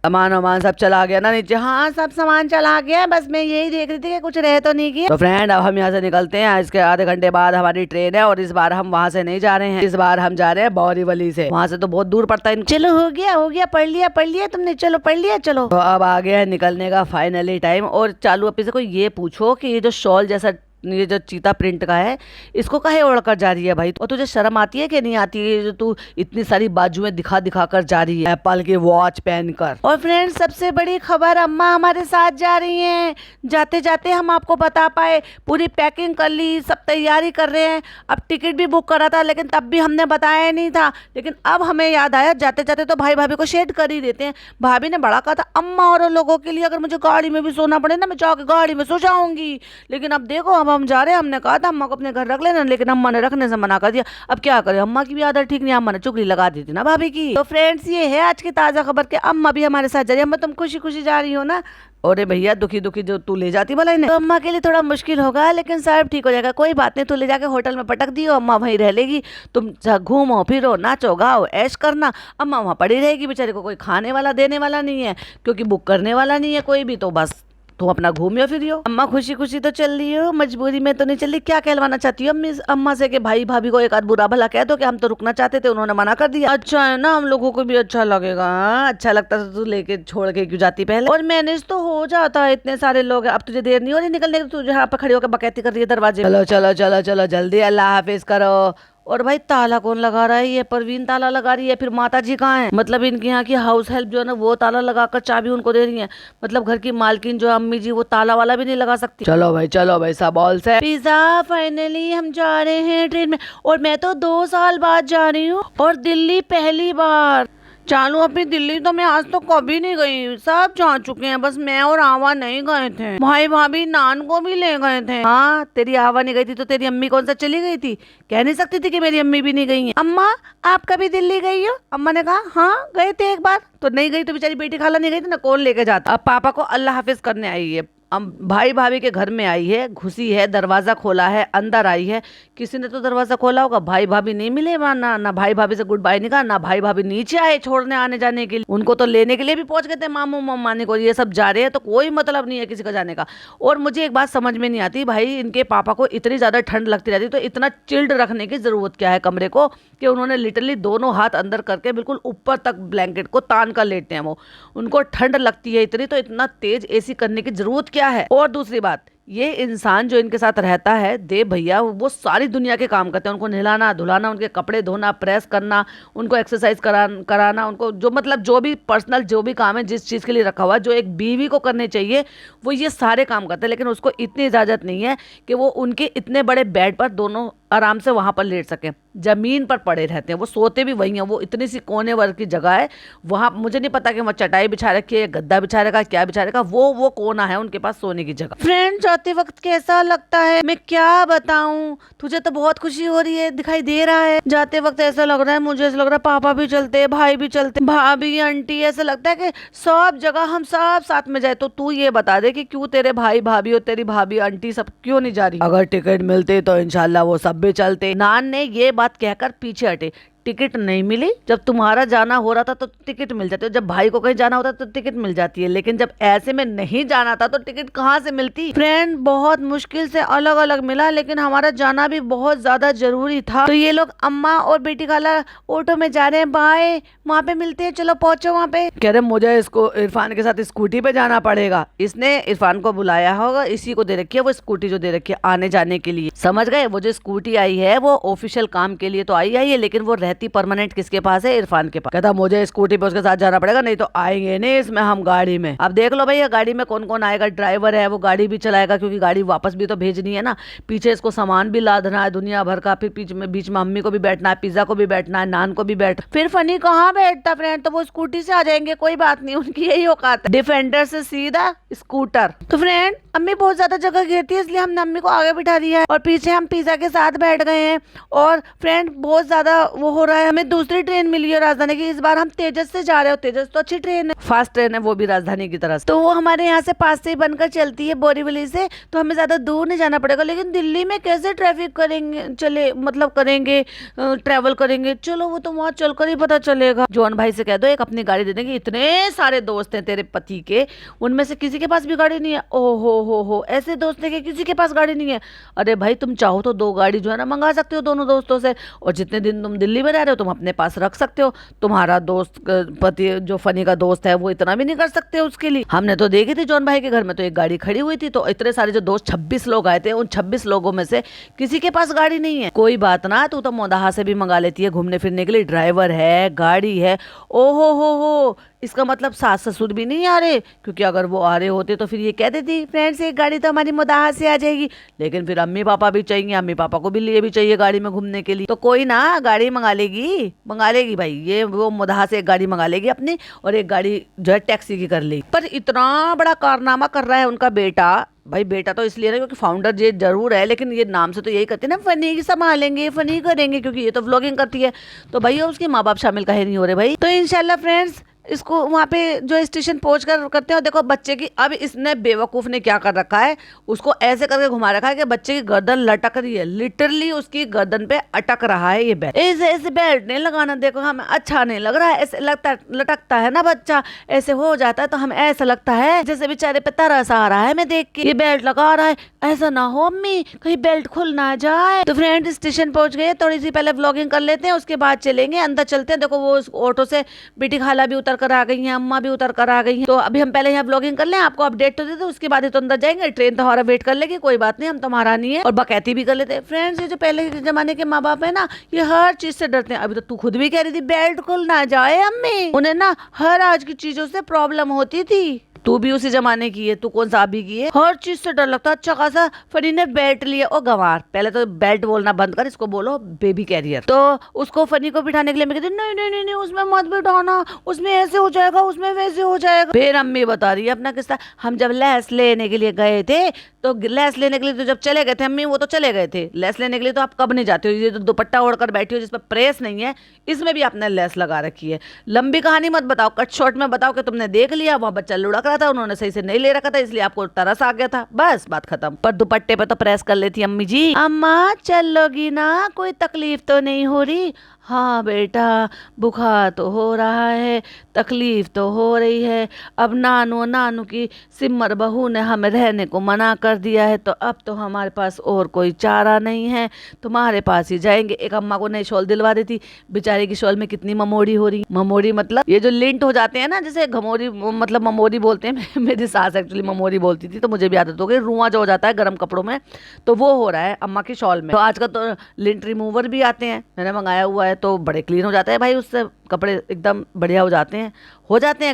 वामान सब चला गया ना नीचे। हाँ, सब सामान चला गया, बस मैं यही देख रही थी कि कुछ रह तो नहीं गया। तो फ्रेंड, अब हम यहाँ से निकलते हैं। इसके आधे घंटे बाद हमारी ट्रेन है, और इस बार हम वहाँ से नहीं जा रहे हैं, इस बार हम जा रहे हैं बोरीवली से। वहाँ से तो बहुत दूर पड़ता है। चलो हो गया, पढ़ लिया तुमने, चलो पढ़ लिया, चलो। तो अब आ गया है निकलने का फाइनली टाइम। और चालू अपने से कोई ये पूछो कि ये जो शॉल जैसा, ये जो चीता प्रिंट का है, इसको काहे ओढ़ कर जा रही है भाई? और तुझे शर्म आती है कि नहीं आती है, जो तू इतनी सारी बाजुएं दिखा दिखा कर जा रही है, एप्पल की वॉच पहनकर। और फ्रेंड्स, सबसे बड़ी खबर, अम्मा हमारे साथ जा रही हैं। जाते जाते हम आपको बता पाए, पूरी पैकिंग कर ली, सब तैयारी कर रहे हैं। अब टिकट भी बुक करा था, लेकिन तब भी हमने बताया नहीं था। लेकिन अब हमें याद आया, जाते जाते तो भाई भाभी को शेड कर ही देते हैं। भाभी ने बड़ा कहा था, अम्मा और लोगों के लिए अगर मुझे गाड़ी में भी सोना पड़े ना, मैं जाके गाड़ी में सो जाऊंगी। लेकिन अब देखो, अब हम जा रहे हैं। हमने कहा था अम्मा को अपने घर रख लेना, लेकिन अम्मा ने रखने से मना कर दिया। अब क्या करें, अम्मा की भी आदत ठीक नहीं, अम्मा ने चुगली लगा दी थी ना भाभी की। तो फ्रेंड्स, ये है आज की ताजा खबर कि अम्मा भी हमारे साथ जा रही है। अम्मा, तुम खुशी खुशी जा रही हो ना? अरे भैया, दुखी दुखी जो तू ले जाती भला इन्हें, तो अम्मा के लिए थोड़ा मुश्किल होगा, लेकिन सब ठीक हो जाएगा। कोई बात नहीं, तू ले जाके होटल में पटक दियो, अम्मा वहीं रह लेगी। तुम घूमो फिरो, नाचो गाओ, ऐश करना, अम्मा वहाँ पड़ी रहेगी। बेचारे को कोई खाने वाला देने वाला नहीं है, क्योंकि बुक करने वाला नहीं है कोई भी। तो बस तुम अपना घूमियो फिरियो। अम्मा खुशी खुशी तो चल रही हो, मजबूरी में तो नहीं चल रही। क्या कहलवाना चाहती हो अम्मा से कि भाई भाभी को एक आध बुरा भला कह दो कि हम तो रुकना चाहते थे, उन्होंने मना कर दिया। अच्छा है ना, हम लोगों को भी अच्छा लगेगा। अच्छा लगता तो तू लेके छोड़ के क्यों जाती पहले? और मैनेज तो हो जाता है, इतने सारे लोग। अब तुझे देर नहीं हो रही निकलने की, तुझे यहाँ पर खड़ी होकर बकैती कर रही है दरवाजे। चलो चलो चलो चलो, जल्दी, अल्लाह हाफिज करो। और भाई ताला कौन लगा रहा है? ये परवीन ताला लगा रही है, फिर माता जी कहाँ है? मतलब इनके यहाँ की हाउस हेल्प जो है ना वो ताला लगाकर चाबी उनको दे रही है। मतलब घर की मालकिन जो है अम्मी जी, वो ताला वाला भी नहीं लगा सकती। चलो भाई सब ऑल से पिज्जा, फाइनली हम जा रहे हैं ट्रेन में। और मैं तो 2 साल बाद जा रही हूँ और दिल्ली पहली बार। चालू अपनी दिल्ली तो मैं आज तो कभी नहीं गई, सब जा चुके हैं, बस मैं और आवा नहीं गए थे। भाई भाभी नान को भी ले गए थे। हाँ, तेरी आवा नहीं गई थी तो तेरी अम्मी कौन सा चली गई थी? कह नहीं सकती थी कि मेरी अम्मी भी नहीं गई है। अम्मा आप कभी दिल्ली गई हो? अम्मा ने कहा हाँ गए थे एक बार। तो नहीं गई तो बेचारी बेटी खाला नहीं गई थी ना, कौन लेके जाता। अब पापा को अल्लाह हाफिज करने आई है। अब भाई भाभी के घर में आई है, घुसी है, दरवाजा खोला है, अंदर आई है। किसी ने तो दरवाजा खोला होगा, भाई भाभी नहीं मिले वहां, ना भाई भाभी से गुड बाय नहीं कहा, ना भाई भाभी नीचे आए छोड़ने आने जाने के लिए। उनको तो लेने के लिए भी पहुंच गए थे मामू मामाने को, ये सब जा रहे हैं तो कोई मतलब नहीं है किसी का जाने का। और मुझे एक बात समझ में नहीं आती, भाई इनके पापा को इतनी ज्यादा ठंड लगती रहती तो इतना चिल्ड रखने की जरूरत क्या है कमरे को, कि उन्होंने लिटरली दोनों हाथ अंदर करके बिल्कुल ऊपर तक ब्लैंकेट को तान कर लेटते हैं। वो उनको ठंड लगती है इतनी तो इतना तेज एसी करने की जरूरत क्या है? और दूसरी बात, ये इंसान जो इनके साथ रहता है देव भैया, वो सारी दुनिया के काम करते हैं। उनको नहलाना धुलाना, उनके कपड़े धोना, प्रेस करना, उनको एक्सरसाइज कराना, उनको जो मतलब जो भी पर्सनल जो भी काम है जिस चीज़ के लिए रखा हुआ है, जो एक बीवी को करने चाहिए, वो ये सारे काम करते हैं। लेकिन उसको इतनी इजाज़त नहीं है कि वो उनके इतने बड़े बेड पर दोनों आराम से वहां पर लेट सके। जमीन पर पड़े रहते हैं, वो सोते भी वही हैं। वो इतनी सी कोने वर्ग की जगह है वहां, मुझे नहीं पता कि वहाँ चटाई बिछा रखी है, गद्दा बिछा रखा है, क्या बिछा रखा, वो कोना है उनके पास सोने की जगह। फ्रेंड जाते वक्त कैसा लगता है मैं क्या बताऊं, तुझे तो बहुत खुशी हो रही है, दिखाई दे रहा है। जाते वक्त ऐसा लग रहा है, मुझे ऐसा लग रहा है पापा भी चलते, भाई भी चलते, भाभी आंटी, ऐसा लगता है कि सब जगह हम सब साथ में जाए। तो तू ये बता दे कि क्यों तेरे भाई भाभी और तेरी भाभी आंटी सब क्यों नहीं जा रही? अगर टिकट मिलते तो इंशाल्लाह वो सब भी चलते। नान ने ये बात कहकर पीछे हटे। टिकट नहीं मिली? जब तुम्हारा जाना हो रहा था तो टिकट मिल जाती है, जब भाई को कहीं जाना होता तो टिकट मिल जाती है, लेकिन जब ऐसे में नहीं जाना था तो टिकट कहाँ से मिलती? फ्रेंड बहुत मुश्किल से अलग अलग मिला, लेकिन हमारा जाना भी बहुत ज्यादा जरूरी था। तो ये लोग अम्मा और बेटी खाला ऑटो में जा रहे हैं, बाय वहाँ पे मिलते हैं, चलो पहुंचो वहाँ पे। कह रहे मुझे इसको इरफान के साथ स्कूटी पे जाना पड़ेगा। इसने इरफान को बुलाया होगा, इसी को दे रखी है वो स्कूटी जो दे रखी है आने जाने के लिए, समझ गए? वो जो स्कूटी आई है वो ऑफिशियल काम के लिए तो आई है, लेकिन वो परमानेंट किसके पास है? इरफान के पास। कहता मुझे स्कूटी पे उसके साथ जाना पड़ेगा, नहीं तो आएंगे नहीं इसमें हम गाड़ी में। अब देख लो भैया गाड़ी में कौन कौन आएगा। ड्राइवर है, वो गाड़ी भी चलाएगा क्योंकि गाड़ी वापस भी तो भेजनी है ना, पीछे इसको सामान भी लादना है दुनिया भर का, फिर बीच में अम्मी को भी बैठना है, पिज्जा को भी बैठना है, नान को भी बैठ। फिर फनी कहाँ बैठता फ्रेंड, तो वो स्कूटी से आ जाएंगे, कोई बात नहीं, उनकी यही औकात है, डिफेंडर से सीधा स्कूटर। तो फ्रेंड अम्मी बहुत ज्यादा जगह घेरती है, इसलिए हमने अम्मी को आगे बिठा दिया है और पीछे हम पिज्जा के साथ बैठ गए हैं। और फ्रेंड बहुत ज्यादा वो हो रहा है, हमें दूसरी ट्रेन मिली है राजधानी की। इस बार हम तेजस से जा रहे हो, तेजस तो अच्छी ट्रेन है, फास्ट ट्रेन है, वो भी राजधानी की तरफ, तो वो हमारे यहाँ से पास से ही बनकर चलती है बोरीवली से, तो हमें ज्यादा दूर नहीं जाना पड़ेगा। लेकिन दिल्ली में कैसे ट्रैफिक करेंगे, चले मतलब करेंगे ट्रेवल करेंगे, चलो वो तो वहाँ चलकर ही पता चलेगा। जॉन भाई से कह दो एक अपनी गाड़ी दे देंगे, इतने सारे दोस्त हैं तेरे पति के, उनमें से किसी के पास भी गाड़ी नहीं है। ओहो हो ऐसे दोस्त है कि किसी के पास गाड़ी नहीं है? अरे भाई तुम चाहो तो 2 गाड़ी जो है ना मंगा सकते हो दोनों दोस्तों से, और जितने दिन तुम दिल्ली में रह रहे हो तुम अपने पास रख सकते हो। तुम्हारा दोस्त पति जो फनी का दोस्त है वो इतना भी नहीं कर सकते उसके लिए। हमने तो देखी थी जॉन भाई के घर में तो एक गाड़ी खड़ी हुई थी, तो इतने सारे जो दोस्त 26 लोग आए थे, उन 26 लोगों में से किसी के पास गाड़ी नहीं है। कोई बात ना, तू तो मोदाहा से भी मंगा लेती है घूमने फिरने के लिए, ड्राइवर है, गाड़ी है। ओहो हो इसका मतलब सास ससुर भी नहीं आ रहे, क्योंकि अगर वो आ रहे होते तो फिर ये कह देती फ्रेंड्स एक गाड़ी तो हमारी मोदाहा से आ जाएगी, लेकिन फिर अम्मी पापा भी चाहिए, अम्मी पापा को भी लिए भी चाहिए गाड़ी में घूमने के लिए। तो कोई ना गाड़ी मंगा लेगी भाई, ये वो मोदाहा से एक गाड़ी मंगा लेगी अपनी, और एक गाड़ी जो है टैक्सी की कर लेगी। पर इतना बड़ा कारनामा कर रहा है उनका बेटा, भाई बेटा तो इसलिए ना क्योंकि फाउंडर ये जरूर है, लेकिन ये नाम से तो यही करते हैं ना, फनी संभालेंगे, फनी करेंगे, क्योंकि ये तो व्लॉगिंग करती है। तो भैया उसके माँ बाप शामिल काहे नहीं हो रहे भाई? तो इंशाल्लाह फ्रेंड्स इसको वहाँ पे जो स्टेशन पहुँच कर करते हैं। और देखो बच्चे की, अब इसने बेवकूफ़ ने क्या कर रखा है, उसको ऐसे करके घुमा रखा है कि बच्चे की गर्दन लटक रही है, लिटरली उसकी गर्दन पे अटक रहा है ये बेल्ट। ऐसे बेल्ट नहीं लगाना, देखो हमें अच्छा नहीं लग रहा है, ऐसे लगता लटकता है ना बच्चा, ऐसे हो जाता है तो हमें ऐसा लगता है जैसे बेचारे पे तरस आ रहा है मैं देख के, ये बेल्ट लगा रहा है, ऐसा ना हो अम्मी कहीं बेल्ट खुल ना जाए। तो फ्रेंड स्टेशन पहुंच गए, थोड़ी सी पहले व्लॉगिंग कर लेते हैं, उसके बाद चलेंगे अंदर, चलते हैं। देखो वो ऑटो से बेटी खाला भी उतर उतर कर आ गई हैं, अम्मा भी उतर कर आ गई हैं। तो अभी हम पहले यहाँ ब्लॉगिंग कर लें, आपको अपडेट तो दे दो, उसके बाद ही तो अंदर जाएंगे। ट्रेन तो हमारा वेट कर लेगी, कोई बात नहीं, हम तो महारानी है और बकैती भी कर लेते हैं। फ्रेंड्स, ये जो पहले के जमाने के माँ बाप है ना, ये हर चीज से डरते हैं। अभी तो तू खुद भी कह रही थी बेल्ट खुल ना जाए अम्मी, उन्हें ना हर आज की चीजों से प्रॉब्लम होती थी। तू भी उसी जमाने की है, तू कौन सा अभी की है? हर चीज से डर लगता है। अच्छा खासा फनी ने बेल्ट लिया, ओ गंवार, पहले तो बेल्ट बोलना बंद कर, इसको बोलो बेबी कैरियर। तो उसको फनी को बिठाने के लिए मैं कहती नहीं नहीं नहीं नहीं, उसमें मत बिठाना, उसमें ऐसे हो जाएगा, उसमें वैसे हो जाएगा। फिर अम्मी बता रही है अपना किस्सा। हम जब लैस लेने के लिए गए थे, तो लैस लेने के लिए तो जब चले गए थे अम्मी, वो तो चले गए थे। लैस लेने के लिए तो आप कब नहीं जाते हो? ये तो दुपट्टा ओढ़कर बैठी हो जिसमें प्रेस नहीं है, इसमें भी आपने लैस लगा रखी है। लंबी कहानी मत बताओ, कट शॉर्ट में बताओ कि तुमने देख लिया, वहां बच्चा लुढ़क रहा था, उन्होंने सही से नहीं ले रखा था, इसलिए आपको तरस आ गया था, बस बात खत्म। पर दुपट्टे पे तो प्रेस कर लेती अम्मी जी। अम्मा चलोगी ना, कोई तकलीफ तो नहीं हो रही? हाँ बेटा, बुखार तो हो रहा है, तकलीफ तो हो रही है। अब नानू की सिमर बहू ने हमें रहने को मना कर दिया है, तो अब तो हमारे पास और कोई चारा नहीं है, तुम्हारे पास ही जाएंगे। एक अम्मा को नई शॉल दिलवा दी थी, बेचारी की शॉल में कितनी ममोड़ी हो रही। ममोड़ी मतलब ये जो लिंट हो जाते हैं ना, जैसे घमोरी मतलब ममोरी बोलते हैं। मेरी सास एक्चुअली ममोरी बोलती थी, तो मुझे भी आदत हो गई। रुआं जो हो जाता है गर्म कपड़ों में, तो वो हो रहा है अम्मा की शॉल में। तो आजकल तो लिंट रिमूवर भी आते हैं, मैंने मंगाया हुआ है, तो बड़े क्लीन हो जाते हैं भाई, उससे कपड़े एकदम बढ़िया हो जाते हैं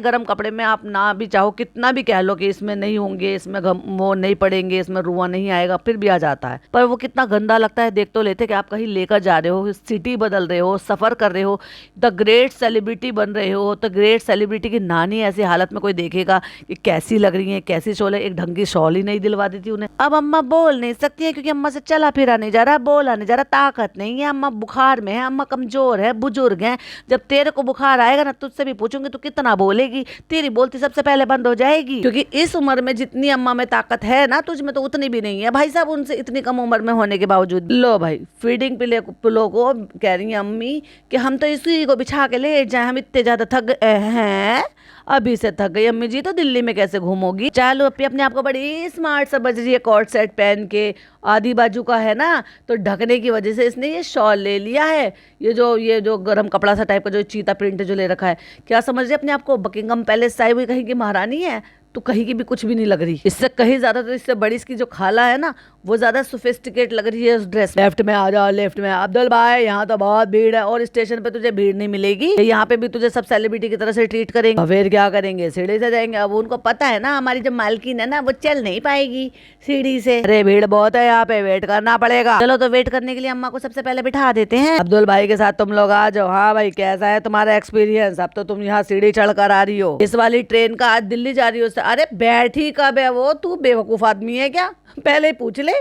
गर्म कपड़े में। आप ना भी चाहो, कितना भी कह लो कि इसमें नहीं होंगे, इसमें वो नहीं पड़ेंगे, इसमें रुआं नहीं आएगा, फिर भी आ जाता है। पर वो कितना गंदा लगता है। देख तो लेते कि आप कहीं लेकर जा रहे हो, सिटी बदल रहे हो, सफर कर रहे हो, द ग्रेट सेलिब्रिटी बन रहे हो, तो ग्रेट सेलिब्रिटी की नानी ऐसी हालत में कोई देखेगा कि कैसी लग रही है, कैसी शॉल है। एक ढंग की शॉल ही नहीं दिलवा दी थी उन्हें। अब अम्मा बोल नहीं सकती है, क्योंकि अम्मा से चला फिरा नहीं जा रहा, बोला नहीं जा रहा, ताकत नहीं है। अम्मा बुखार में है, अम्मा कमजोर है, बुजुर्ग है। जब तेरे को बुखार आएगा ना, तुझसे भी पूछूंगी तू कितना बोलेगी, तेरी बोलती सबसे पहले बंद हो जाएगी। क्योंकि इस उम्र में जितनी अम्मा में ताकत है ना, तुझ में तो उतनी भी नहीं है भाई साहब, उनसे इतनी कम उम्र में होने के बावजूद। लो भाई, फीडिंग पिलो को कह रही है अम्मी कि हम तो इसी को बिछा के ले जाए, हम इतने ज्यादा थक गए हैं। अभी से थक गई अम्मी जी, तो दिल्ली में कैसे घूमोगी? चलो अपने आप को बड़ी स्मार्ट समझ रही है, कॉर्ड सेट पहन के, आधी बाजू का है ना, तो ढकने की वजह से इसने ये शॉल ले लिया है। ये जो गरम कपड़ा सा टाइप का जो चीता प्रिंट जो ले रखा है, क्या समझ रही है अपने आप को? बकिंगम पैलेस से आई हुई कहीं की महारानी है, तो कहीं की भी कुछ भी नहीं लग रही। इससे कहीं ज्यादा, तो इससे बड़ी इसकी जो खाला है ना, वो ज्यादा सोफिस्टिकेट लग रही है उस ड्रेस। लेफ्ट में आ जाओ, लेफ्ट में। अब्दुल भाई, यहाँ तो बहुत भीड़ है, और स्टेशन पे तुझे भीड़ नहीं मिलेगी, यहाँ पे भी तुझे सब सेलिब्रिटी की तरह से ट्रीट करेंगे। फिर क्या करेंगे? सीढ़ी से जाएंगे। अब उनको पता है ना, हमारी जो मालकिन है ना, वो चल नहीं पाएगी सीढ़ी से। अरे भीड़ बहुत है यहाँ पे, वेट करना पड़ेगा। चलो तो वेट करने के लिए अम्मा को सबसे पहले बिठा देते हैं। अब्दुल भाई के साथ तुम लोग आ जाओ। हाँ भाई, कैसा है तुम्हारा एक्सपीरियंस? अब तो तुम यहाँ सीढ़ी चढ़ कर आ रही हो, इस वाली ट्रेन का आज दिल्ली जा रही हो। अरे बैठी कब है वो? तू बेवकूफ आदमी है क्या? पहले ही पूछ ले।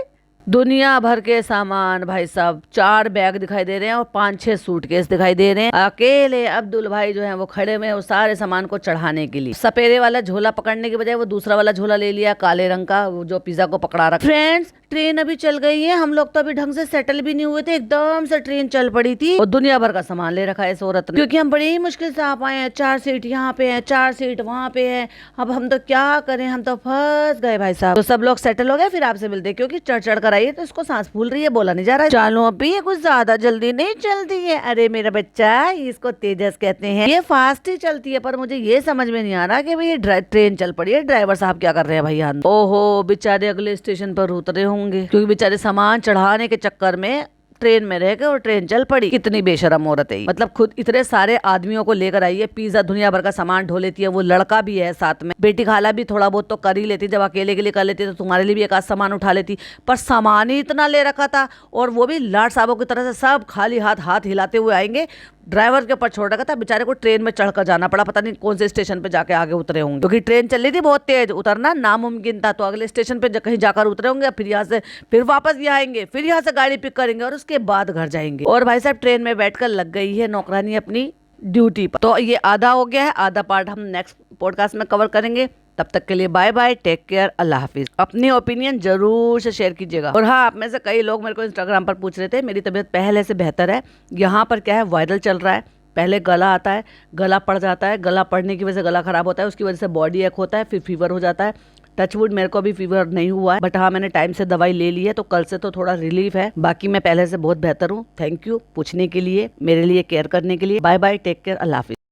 दुनिया भर के सामान भाई साहब, 4 बैग दिखाई दे रहे हैं और 5-6 सूटकेस दिखाई दे रहे हैं। अकेले अब्दुल भाई जो है वो खड़े हुए हैं उस सारे सामान को चढ़ाने के लिए। सपेरे वाला झोला पकड़ने के बजाय वो दूसरा वाला झोला ले लिया, काले रंग का, वो जो पिज्जा को पकड़ा रखा। फ्रेंड्स, ट्रेन अभी चल गई है, हम लोग तो अभी ढंग से सेटल भी नहीं हुए थे, एकदम से ट्रेन चल पड़ी थी और दुनिया भर का सामान ले रखा है इस औरत ने। क्योंकि हम बड़ी मुश्किल से आ पाए हैं, 4 सीट यहाँ पे है, 4 सीट वहाँ पे है। अब हम तो क्या करें, हम तो फंस गए भाई साहब। तो सब लोग सेटल हो गए, फिर आपसे मिलते, क्योंकि चढ़ चढ़ कर आई है तो इसको सांस फूल रही है, बोला नहीं जा रहा है। चलो अभी ये कुछ ज्यादा जल्दी नहीं चलती है। अरे मेरा बच्चा, इसको तेजस कहते हैं, ये फास्ट ही चलती है। पर मुझे ये समझ में नहीं आ रहा कि भाई ये ट्रेन चल पड़ी है, ड्राइवर साहब क्या कर रहे हैं भैया? ओहो, बेचारे अगले स्टेशन पर उतरे होंगे, क्योंकि बेचारे सामान चढ़ाने के चक्कर में ट्रेन में रह गए और ट्रेन चल पड़ी। कितनी बेशरम औरत है। मतलब खुद इतने सारे आदमियों को लेकर आई है, पिज्जा दुनिया भर का सामान ढो लेती है, वो लड़का भी है साथ में, बेटी खाला भी थोड़ा बहुत तो कर ही लेती, जब अकेले के लिए कर लेती तो तुम्हारे लिए भी एक आध सामान उठा लेती। पर सामान ही इतना ले रखा था, और वो भी लाड साहबों की तरह से सब खाली हाथ हिलाते हुए आएंगे। ड्राइवर के ऊपर छोड़ रखा था, बेचारे को ट्रेन में चढ़कर जाना पड़ा, पता नहीं कौन से स्टेशन पे जाके आगे उतरे होंगे, क्योंकि ट्रेन चल रही थी बहुत तेज, उतरना नामुमकिन था। तो अगले स्टेशन पे कहीं जाकर उतरे होंगे, फिर यहाँ से फिर वापस भी आएंगे, फिर यहाँ से गाड़ी पिक करेंगे और उसके बाद घर जाएंगे। और भाई साहब ट्रेन में बैठकर लग गई है नौकरानी अपनी ड्यूटी पर। तो ये आधा हो गया है, आधा पार्ट हम नेक्स्ट पॉडकास्ट में कवर करेंगे। तब तक के लिए बाय बाय, टेक केयर, अल्लाह हाफिज। अपनी ओपिनियन जरूर से शेयर कीजिएगा। और हाँ, आप में से कई लोग मेरे को इंस्टाग्राम पर पूछ रहे थे, मेरी तबीयत पहले से बेहतर है। यहाँ पर क्या है, वायरल चल रहा है। पहले गला आता है, गला पड़ जाता है, गला पड़ने की वजह से गला खराब होता है, उसकी वजह से बॉडी एक होता है, फिर फीवर हो जाता है। टचवुड मेरे को भी फीवर नहीं हुआ है, बट हाँ मैंने टाइम से दवाई ले ली है, तो कल से तो थोड़ा रिलीफ है। बाकी मैं पहले से बहुत बेहतर हूँ। थैंक यू पूछने के लिए, मेरे लिए केयर करने के लिए। बाय बाय, टेक केयर, अल्लाह हाफिज।